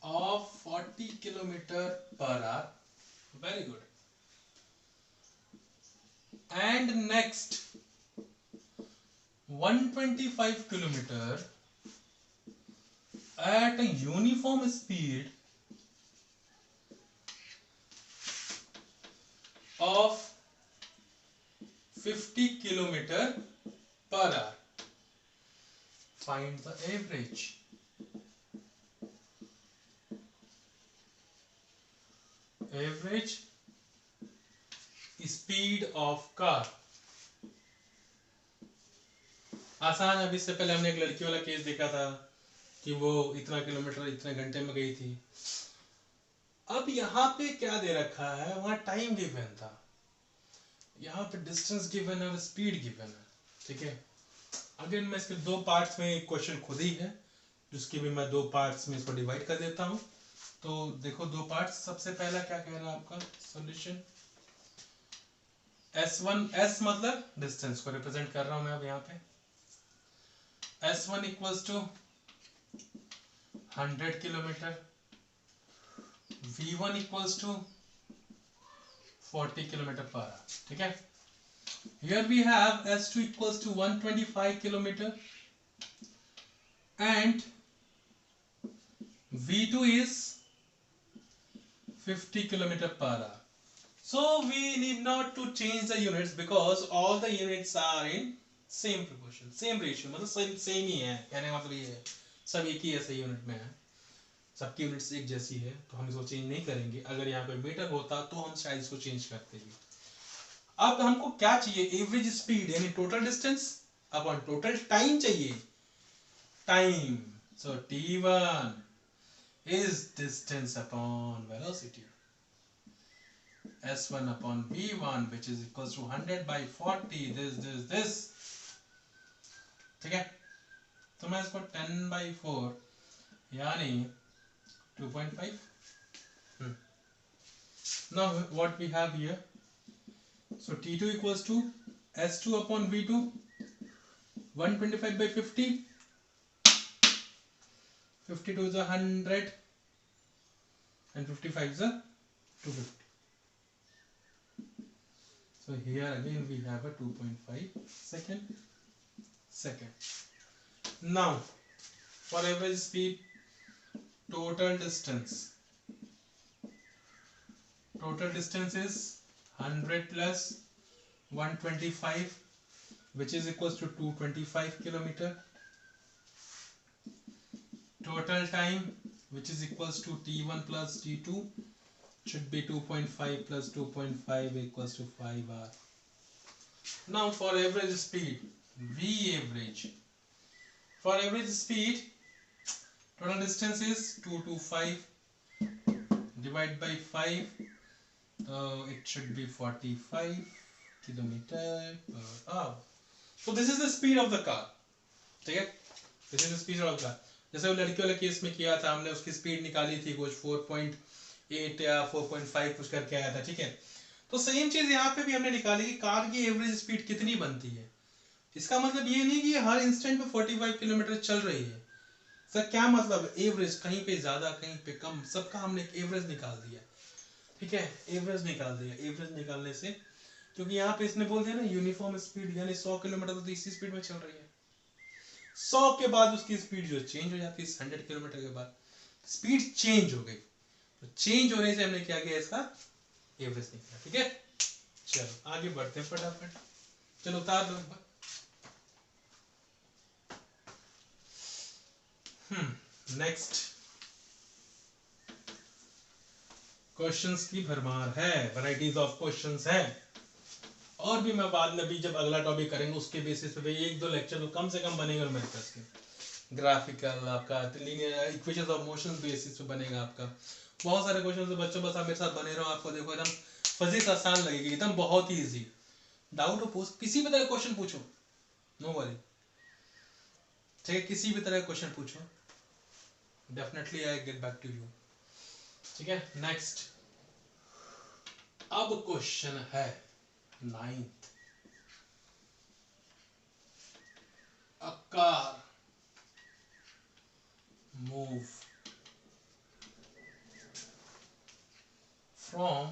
of 40 kilometer per hour. Very good. And next 125 kilometer at a uniform speed of 50 kilometer per hour. Find the average. Average speed of car. आसान है। अभी इससे पहले हमने एक लड़की वाला केस देखा था कि वो इतना किलोमीटर इतने घंटे में गई थी। अब यहाँ पे क्या दे रखा है, वहां टाइम गिवन था, यहाँ पे डिस्टेंस गिवन है और स्पीड गिवन है। ठीक है, अगेन मैं इसके दो पार्ट्स में क्वेश्चन खुद ही है, जिसके भी मैं दो पार्ट्स में इसको डिवाइड कर देता हूँ। तो देखो दो पार्ट्स, सबसे पहला क्या कह रहा है आपका सॉल्यूशन, S1, S मतलब डिस्टेंस को रिप्रेजेंट कर रहा हूं मैं अब यहाँ पे, S1 equals to 100 kilometre, V1 equals to 40 kilometre per hour. ठीक है, here we have S2 equals to 125 kilometer and V2 is 50 kilometer per hour. So we need not to change the units because all the units are in same proportion, same ratio, मतलब same ही है, कहने का मतलब ये है सब एक ही ऐसे यूनिट में है, सबकी यूनिट्स एक जैसी है, तो हम इसको चेंज नहीं करेंगे। अगर यहाँ पे मीटर होता तो हम शायद इसको चेंज करते भी। अब हमको क्या चाहिए, एवरेज स्पीड यानी total distance upon total time चाहिए, time. So t1 is distance upon velocity, s1 upon v1 which is equals to 100 by 40 this, ठीक है। तो मैं इसको 10 by 4 यानी 2.5। now what we have here, so t2 equals to s2 upon v2 125 by 50, 52 is 100 and 55 is 250. So here again we have a 2.5 second. Now for average speed, total distance is 100 plus 125 which is equals to 225 kilometer. Total time which is equals to t1 plus t2 should be 2.5 plus 2.5 equals to 5 hour. Now for average speed, V average. For average speed, total distance is 225 divided by 5, so it should be 45 kilometer per hour. So this is the speed of the car, ठीक है? This is the speed of the car. जैसे वो लड़की वाले केस में किया था हमने, उसकी स्पीड निकाली थी कुछ 4.8 या 4.5 कुछ करके आया था, ठीक है। तो सेम चीज यहाँ पे भी हमने निकाली कि कार की एवरेज स्पीड कितनी बनती है। इसका मतलब ये नहीं कि हर इंस्टेंट में 45 किलोमीटर चल रही है, सर क्या मतलब एवरेज, कहीं पे ज्यादा कहीं पे कम, सबका हमने एवरेज निकाल दिया, ठीक है। एवरेज निकाल दिया, एवरेज निकालने से, क्योंकि यहाँ पे इसने बोल दिया ना यूनिफॉर्म स्पीड यानी 100 किलोमीटर तो इसी स्पीड में चल रही है, 100 के बाद उसकी स्पीड जो चेंज हो जाती है, 100 किलोमीटर के बाद स्पीड चेंज हो गई, तो चेंज होने से हमने क्या किया, इसका एवरेज निकाला, ठीक है। चलो आगे बढ़ते हैं फटाफट, चलो उतार दो एक बार। नेक्स्ट क्वेश्चंस की भरमार है, वैरायटीज ऑफ क्वेश्चंस है, और भी मैं बाद में भी जब अगला टॉपिक करेंगे उसके बेसिस पे एक दो लेक्चर तो कम से कम बनेगा मेरे पास के, ग्राफिकल आपका linear equations of motion basis पे बनेगा आपका, बहुत सारे क्वेश्चन। बच्चों बस आप मेरे साथ बने रहो, आपको देखो एकदम फिजिक्स आसान लगेगी, एकदम बहुत ही इजी। डाउट हो पूछ, किसी भी तरह क्वेश्चन पूछो, नो वरी, ठीक है, किसी भी तरह क्वेश्चन पूछो, definitely I get back to you, ठीक है। नेक्स्ट अब क्वेश्चन है 9th, a car move from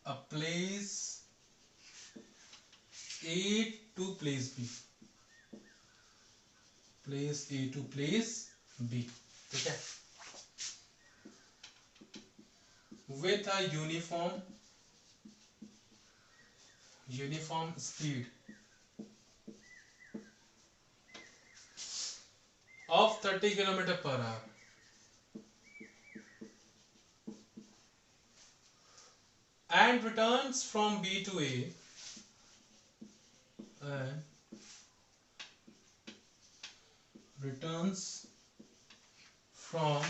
a place A to place B, place A to place B, ठीक है, with a uniform speed of 30 km per hour and returns from B to A and returns from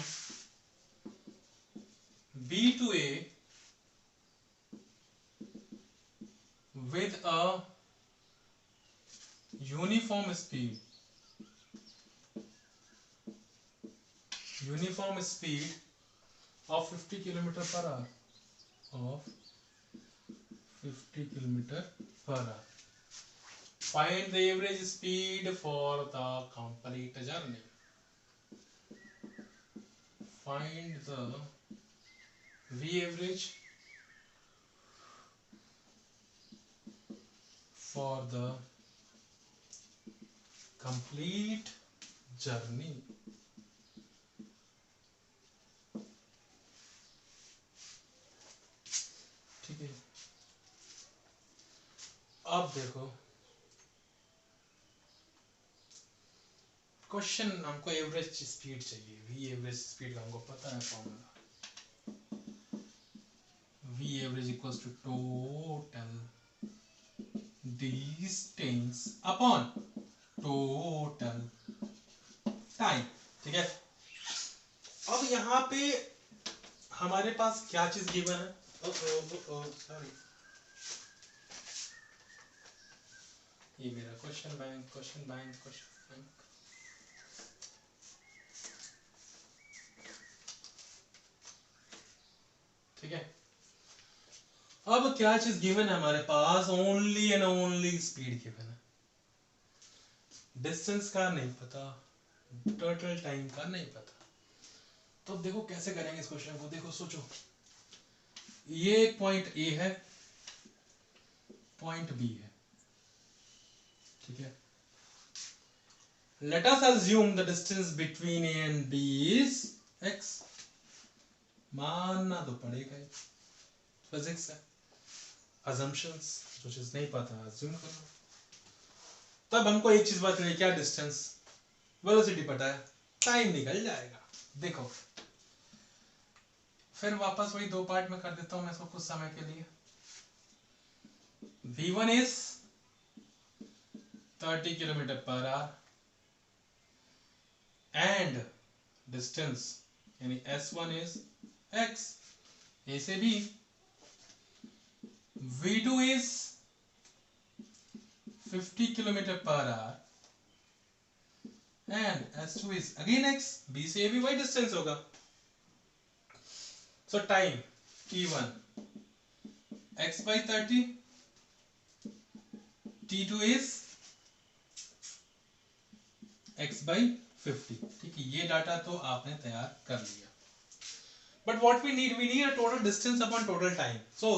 B to A with a uniform speed of 50 km per hour, of 50 km per hour. Find the average speed for the complete journey. Find the V average for the complete journey. अब देखो क्वेश्चन, हमको एवरेज स्पीड चाहिए, वी एवरेज स्पीड का हमको पता है formula, V average equals to total distance upon total time. ठीक है, अब यहाँ पे हमारे पास क्या चीज गिवन है, सॉरी ये मेरा question bank, question bank, question bank, ठीक है। अब क्या चीज गिवन है हमारे पास, only and only speed given है, डिस्टेंस का नहीं पता, टोटल टाइम का नहीं पता। तो देखो कैसे करेंगे इस क्वेश्चन को, देखो सोचो, ये पॉइंट ए है, पॉइंट बी है, ठीक है। Let us assume the distance between A and B is x, मानना तो पड़ेगा, फिजिक्स है, assumptions, जो चीज नहीं पता अज्यूम करो। तब हमको एक चीज बात क्या, डिस्टेंस, वेलोसिटी पता है, टाइम निकल जाएगा। देखो फिर वापस वही दो पार्ट में कर देता हूं मैं इसको कुछ समय के लिए। v1 is 30 kilometre per our and distance यानी s1 इज x, a से b। v2 is 50 kilometre per our and s2 is again x, b से a भी वही डिस्टेंस होगा। So time t1 x by 30, t2 is x by 50। ठीक है, ये डाटा तो आपने तैयार कर लिया, but what we need a total distance upon total time। So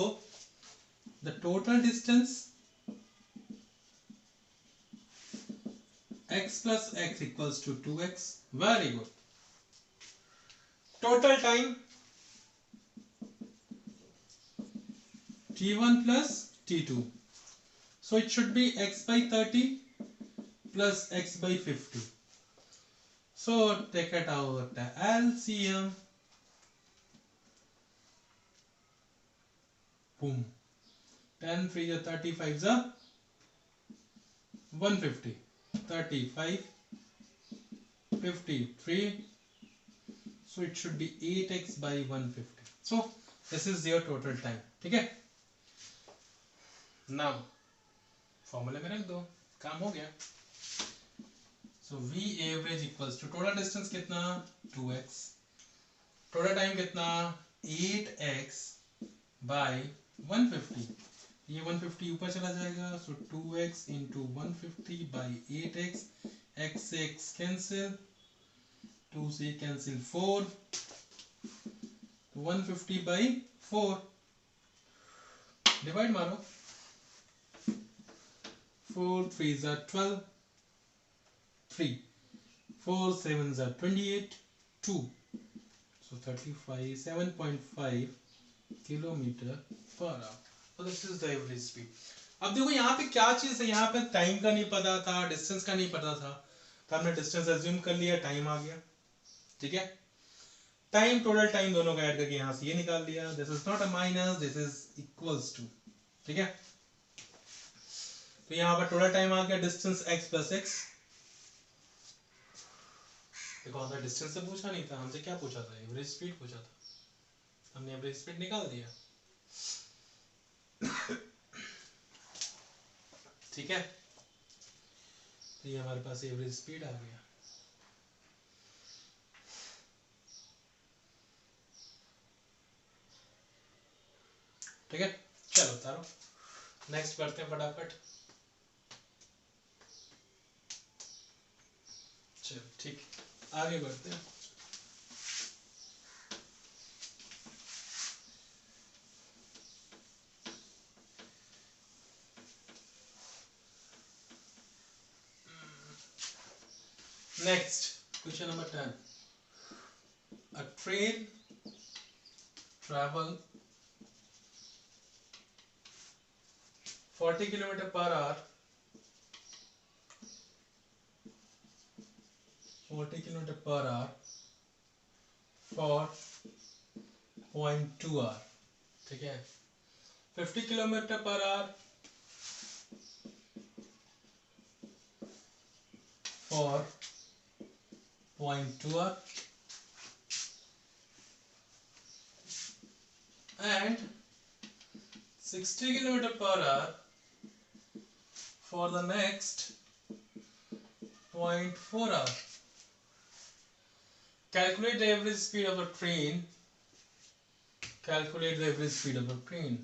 the total distance x plus x equals to 2x, very good। total time t1 plus t2, so it should be x by 30 plus x by 50। So take it out the LCM, boom, 10 3 is 35 is 150, 35 53, so it should be 8x by 150। so this is your total time। ठीक है, now फॉर्मूले में रख दो, काम हो गया। so v average equals to total distance कितना 2x, total time कितना 8x by 150, ये 150 ऊपर चला जाएगा, so 2x into 150 by 8x, x से x कैंसिल, 2 से कैंसिल 4, 150 by 4 डिवाइड मारो, 4 3s are 12, 3 4 7s are 28, 2, so 35 7.5 kilometre per our. तो this is the average speed. अब देखो यहाँ पे क्या चीज है, यहाँ पे टाइम का नहीं पता था, डिस्टेंस का नहीं पता था, तो हमने डिस्टेंस अज्यूम कर लिया, टाइम आ गया। ठीक है, टाइम टोटल टाइम दोनों का ऐड करके यहाँ से ये निकाल लिया, this is not a minus, this is equals to. ठीक है, तो यहाँ पर टोटल टाइम आ गया डिस्टेंस x प्लस एक्स। देखो हमने डिस्टेंस से पूछा नहीं था, हमसे क्या पूछा था, एवरेज स्पीड पूछा था, हमने एवरेज स्पीड निकाल दिया। ठीक है, तो ये हमारे पास एवरेज स्पीड आ गया। ठीक है, चलो तारो नेक्स्ट करते हैं फटाफट। चलो ठीक, आगे बढ़ते हैं। Next question number 10, a train travel 40 kilometre per hour, 40 kilometre per hour for 0.2 hour, ठीक है। 50 kilometre per hour for 0.2 hour and 60 kilometer per hour for the next 0.4 hour. Calculate the average speed of a train. Calculate the average speed of a train.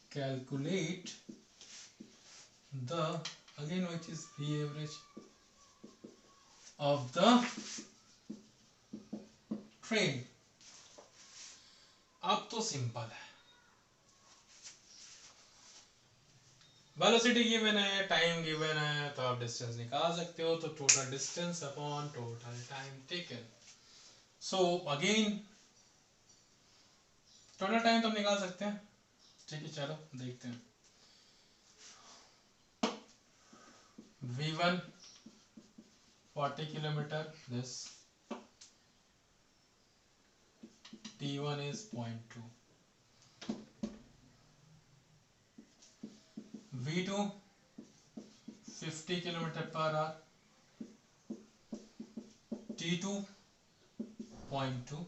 Calculate the, again which is V average of the train. अब तो सिंपल है, वेलोसिटी गिवन है, टाइम गिवन है, तो आप डिस्टेंस निकाल सकते हो। तो total distance upon total time taken. So again total time तो हम निकाल सकते हैं, ठीक है। चलो देखते हैं। V1 40 kilometre, this T1 is 0.2, V2 50 kilometre per hour, T2 0.2,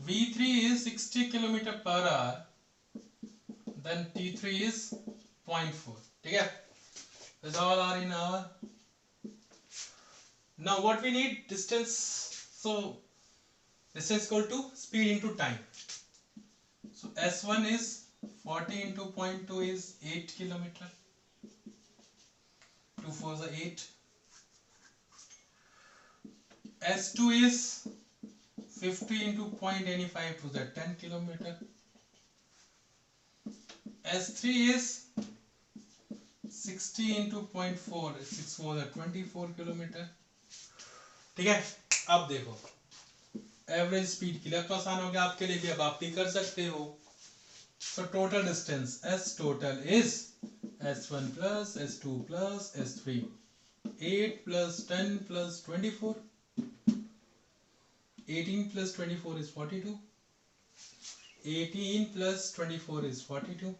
V3 is 60 kilometre per our, then T3 is 0.4, ठीक है। This all are in hour. Now what we need, distance. So distance equal to speed into time. So S1 is 40 into 0.2 is 8 kilometer. 2 4 is 8. S2 is 50 into 0.85 to the 10 kilometer. S3 is 60 into 0.4, 6 4 is 24 kilometer, ठीक है। अब देखो एवरेज स्पीड के लिए तो आसान हो गया आपके लिए भी, अब आप भी कर सकते हो। So total distance S total is S1 plus S2 plus S3, 8 plus 10 plus 24, 18 plus 24 is 42, 18 plus 24 is 42.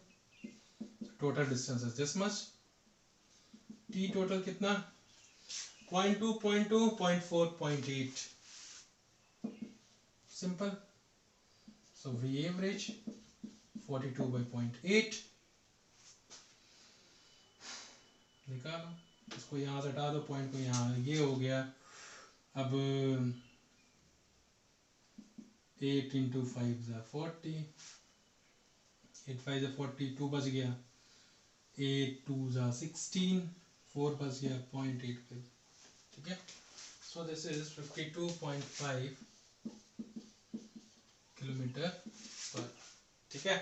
Total distance is this much. T total कितना, 0.2 0.2 0.4 0.8, simple. So V average 42 by 0.8 निकालो, इसको यहाँ से हटा दो, पॉइंट को यहाँ, ये हो गया। अब 8 into 5 is 40, 8 5 is 40, 2 बच गया, 8 2 is 16, 4 बच गया, 0.85, ठीक है। So this is 52.5 किलोमीटर पर, ठीक है।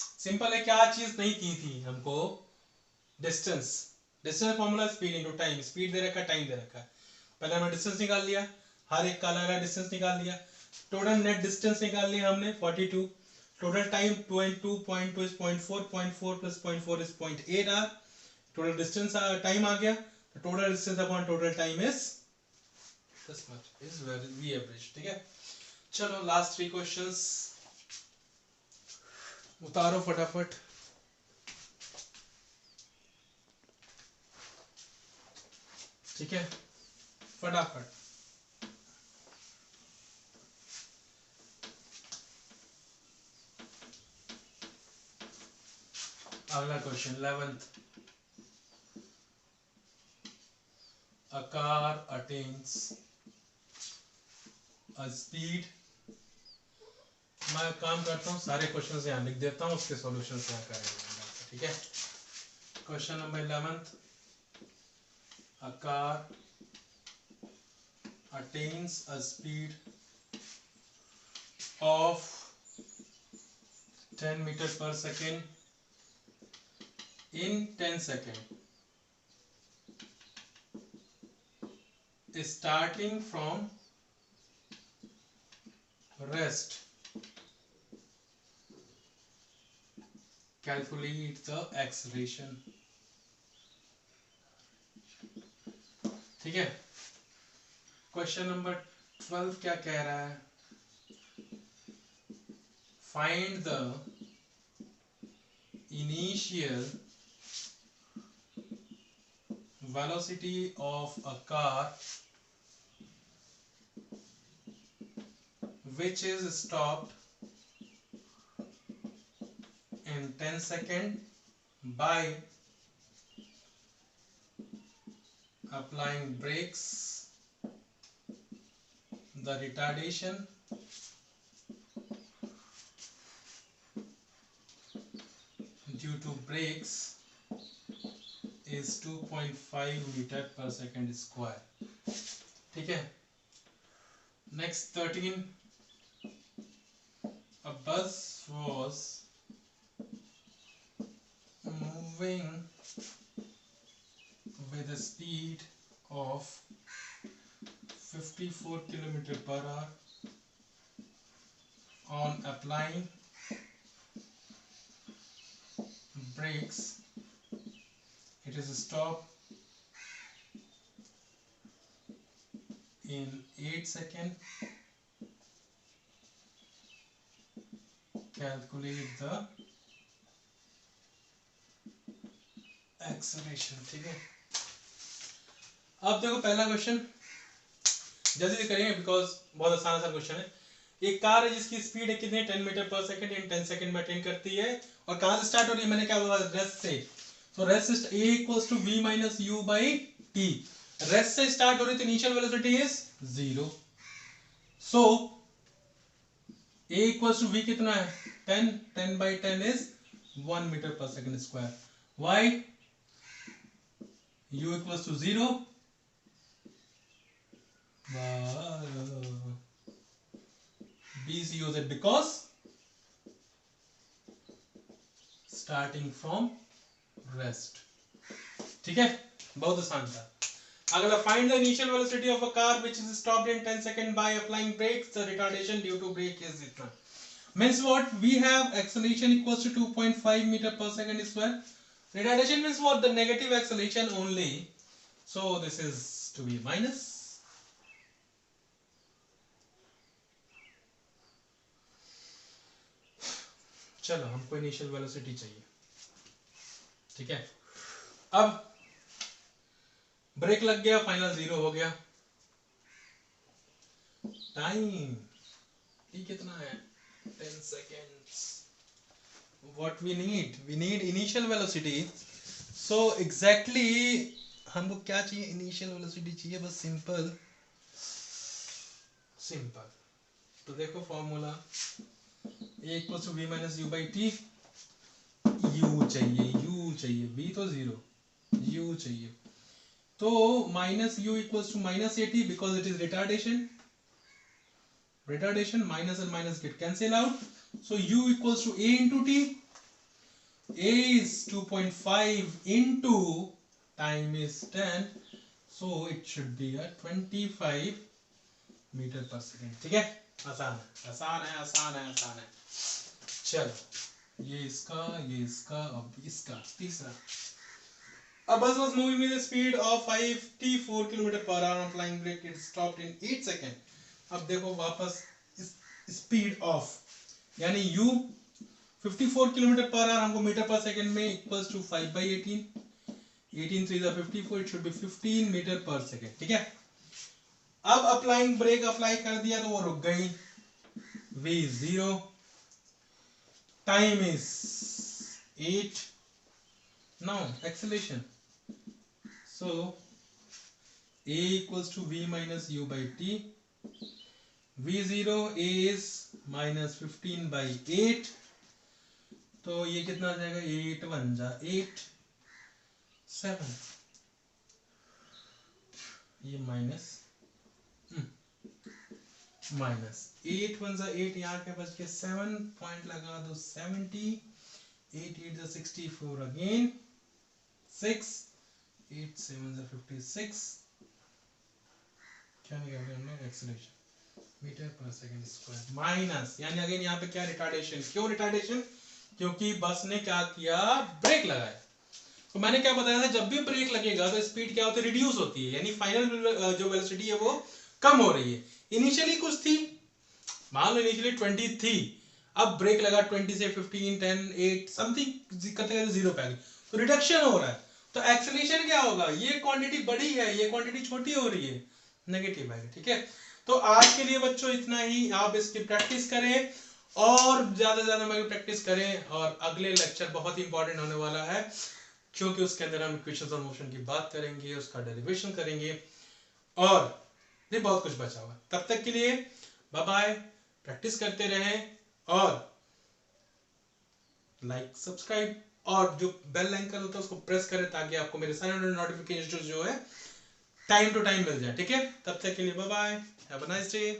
सिंपल है, क्या चीज नहीं की थी हमको, distance. Distance formula speed into time, speed दे रखा, टाइम दे रखा। पहले हमने डिस्टेंस निकाल लिया, हर एक का अलग डिस्टेंस निकाल लिया। टोटल नेट डिस्टेंस निकाल लिया हमने 42, total time 2.2 is 0.4, 0.4 plus 0.4 is 0.8 hour. Total distance time आ गया, तो total distance upon total time is this much, is we average, ठीक है। चलो लास्ट 3 क्वेश्चंस उतारो फटाफट। ठीक है, फटाफट। अगला question 11th, a car attains a speed। मैं काम करता हूँ, सारे क्वेश्चंस यहाँ लिख देता हूँ, उसके सॉल्यूशंस यहाँ करेंगे, ठीक है। Question number 11th, a car attains a speed of 10 meters per second in 10 seconds, starting from rest calculate the acceleration. ठीक है, क्वेश्चन नंबर 12 क्या कह रहा है? Find the initial velocity of a car which is stopped in 10 seconds by applying brakes, the retardation due to brakes is 2.5 meter per second square. ठीक है, next 13, a bus was moving with a speed of 54 km per hour. On applying brakes, it is stopped in 8 seconds. Calculate the acceleration. ठीक है, अब देखो पहला क्वेश्चन जल्दी से करेंगे बिकॉज बहुत आसान सा क्वेश्चन है। एक कार है जिसकी स्पीड है कितने 10 metre per second in 10 second में अटेन करती है, और कहां से स्टार्ट हो रही है? मैंने क्या बोला? रेस्ट से। तो rest A equals to V minus U by T. Rest से स्टार्ट हो रही है तो initial velocity is 0। So A equals to V कितना है? 10, 10 by 10 is 1 metre per second square. Why u equals to 0, B C O Z, because starting from rest। ठीक है, बहुत आसान था। अगला, find the initial velocity of a car which is stopped in 10 seconds by applying brakes, the retardation due to brake is इतना। means what? We have acceleration equals to 2.5 meter per second square. Retardation means what? The negative acceleration only, so this is to be minus। चलो, हमको इनिशियल वेलोसिटी चाहिए। ठीक है, अब ब्रेक लग गया, फाइनल 0 हो गया। टाइम ये कितना है? 10 seconds। What we need initial velocity. So exactly हमको क्या चाहिए? इनिशियल वेलोसिटी चाहिए, बस सिंपल। तो देखो formula, A equal to V minus U by T. U चाहिए, बी तो 0, यू चाहिए। तो minus U equals to minus A T because it is retardation. Minus and minus get cancel out, so u equals to a into t। a is 2.5 into time is 10, so it should be a 25 meter per second। ठीक है, आसान है। चलो, ये इसका अब इसका तीसरा। A bus was moving with a speed of 54 km per hour on flying brake. It stopped in 8 seconds। अब देखो वापस स्पीड ऑफ, यानी u 54 किलोमीटर पर आवर हमको मीटर पर सेकंड में equals to 5 by 18, 18 3 is 54, it should be 15 metre per second. ठीक है, अब अप्लाइंग ब्रेक अप्लाई कर दिया तो वो रुक गई। v0, time is 8। Now acceleration, so a equals to v minus u by t। v0 is minus 15 by 8, तो ये कितना आ जाएगा? 8 1 जा 8, 7, ये माइनस 8 1 जा 8, यहाँ के बच के 7 पॉइंट लगा दो 70, 8 8 जा 64 अगेन 6, 8 7 जा 56। क्या निकाला हमने? Acceleration metre per second square minus, यानी अगेन यहाँ पे क्या? रिटार्डेशन। क्यों रिटार्डेशन? क्योंकि बस ने क्या किया, ब्रेक लगाया। तो मैंने क्या बताया था, जब भी ब्रेक लगेगा तो स्पीड क्या होती है, रिड्यूस होती है, यानी फाइनल जो वेलोसिटी है वो कम हो रही है। इनिशियली कुछ थी, मान लो इनिशियली 20 थी, अब ब्रेक लगा 20 से 15, 10, 8 समथिंग करते 0 पे आ गई, तो रिडक्शन हो रहा है। तो एक्सेलरेशन क्या होगा, ये क्वांटिटी बड़ी है, ये क्वांटिटी छोटी हो रही है, नेगेटिव आएगा। ठीक है, तो आज के लिए बच्चों इतना ही। आप इसकी प्रैक्टिस करें और ज्यादा से ज्यादा प्रैक्टिस करें, और अगले लेक्चर बहुत ही इंपॉर्टेंट होने वाला है, क्योंकि उसके अंदर हम इक्वेशंस ऑफ मोशन की बात करेंगे, उसका डेरिवेशन करेंगे, और ये बहुत कुछ बचा हुआ। तब तक के लिए बाय बाय, प्रैक्टिस करते रहें, और लाइक, सब्सक्राइब, और जो बेल आइकन होता है उसको प्रेस करें, ताकि आपको मेरे सारे नोटिफिकेशन जो है टाइम टू टाइम मिल जाए। ठीक है, तब तक के लिए bye bye, have a nice day.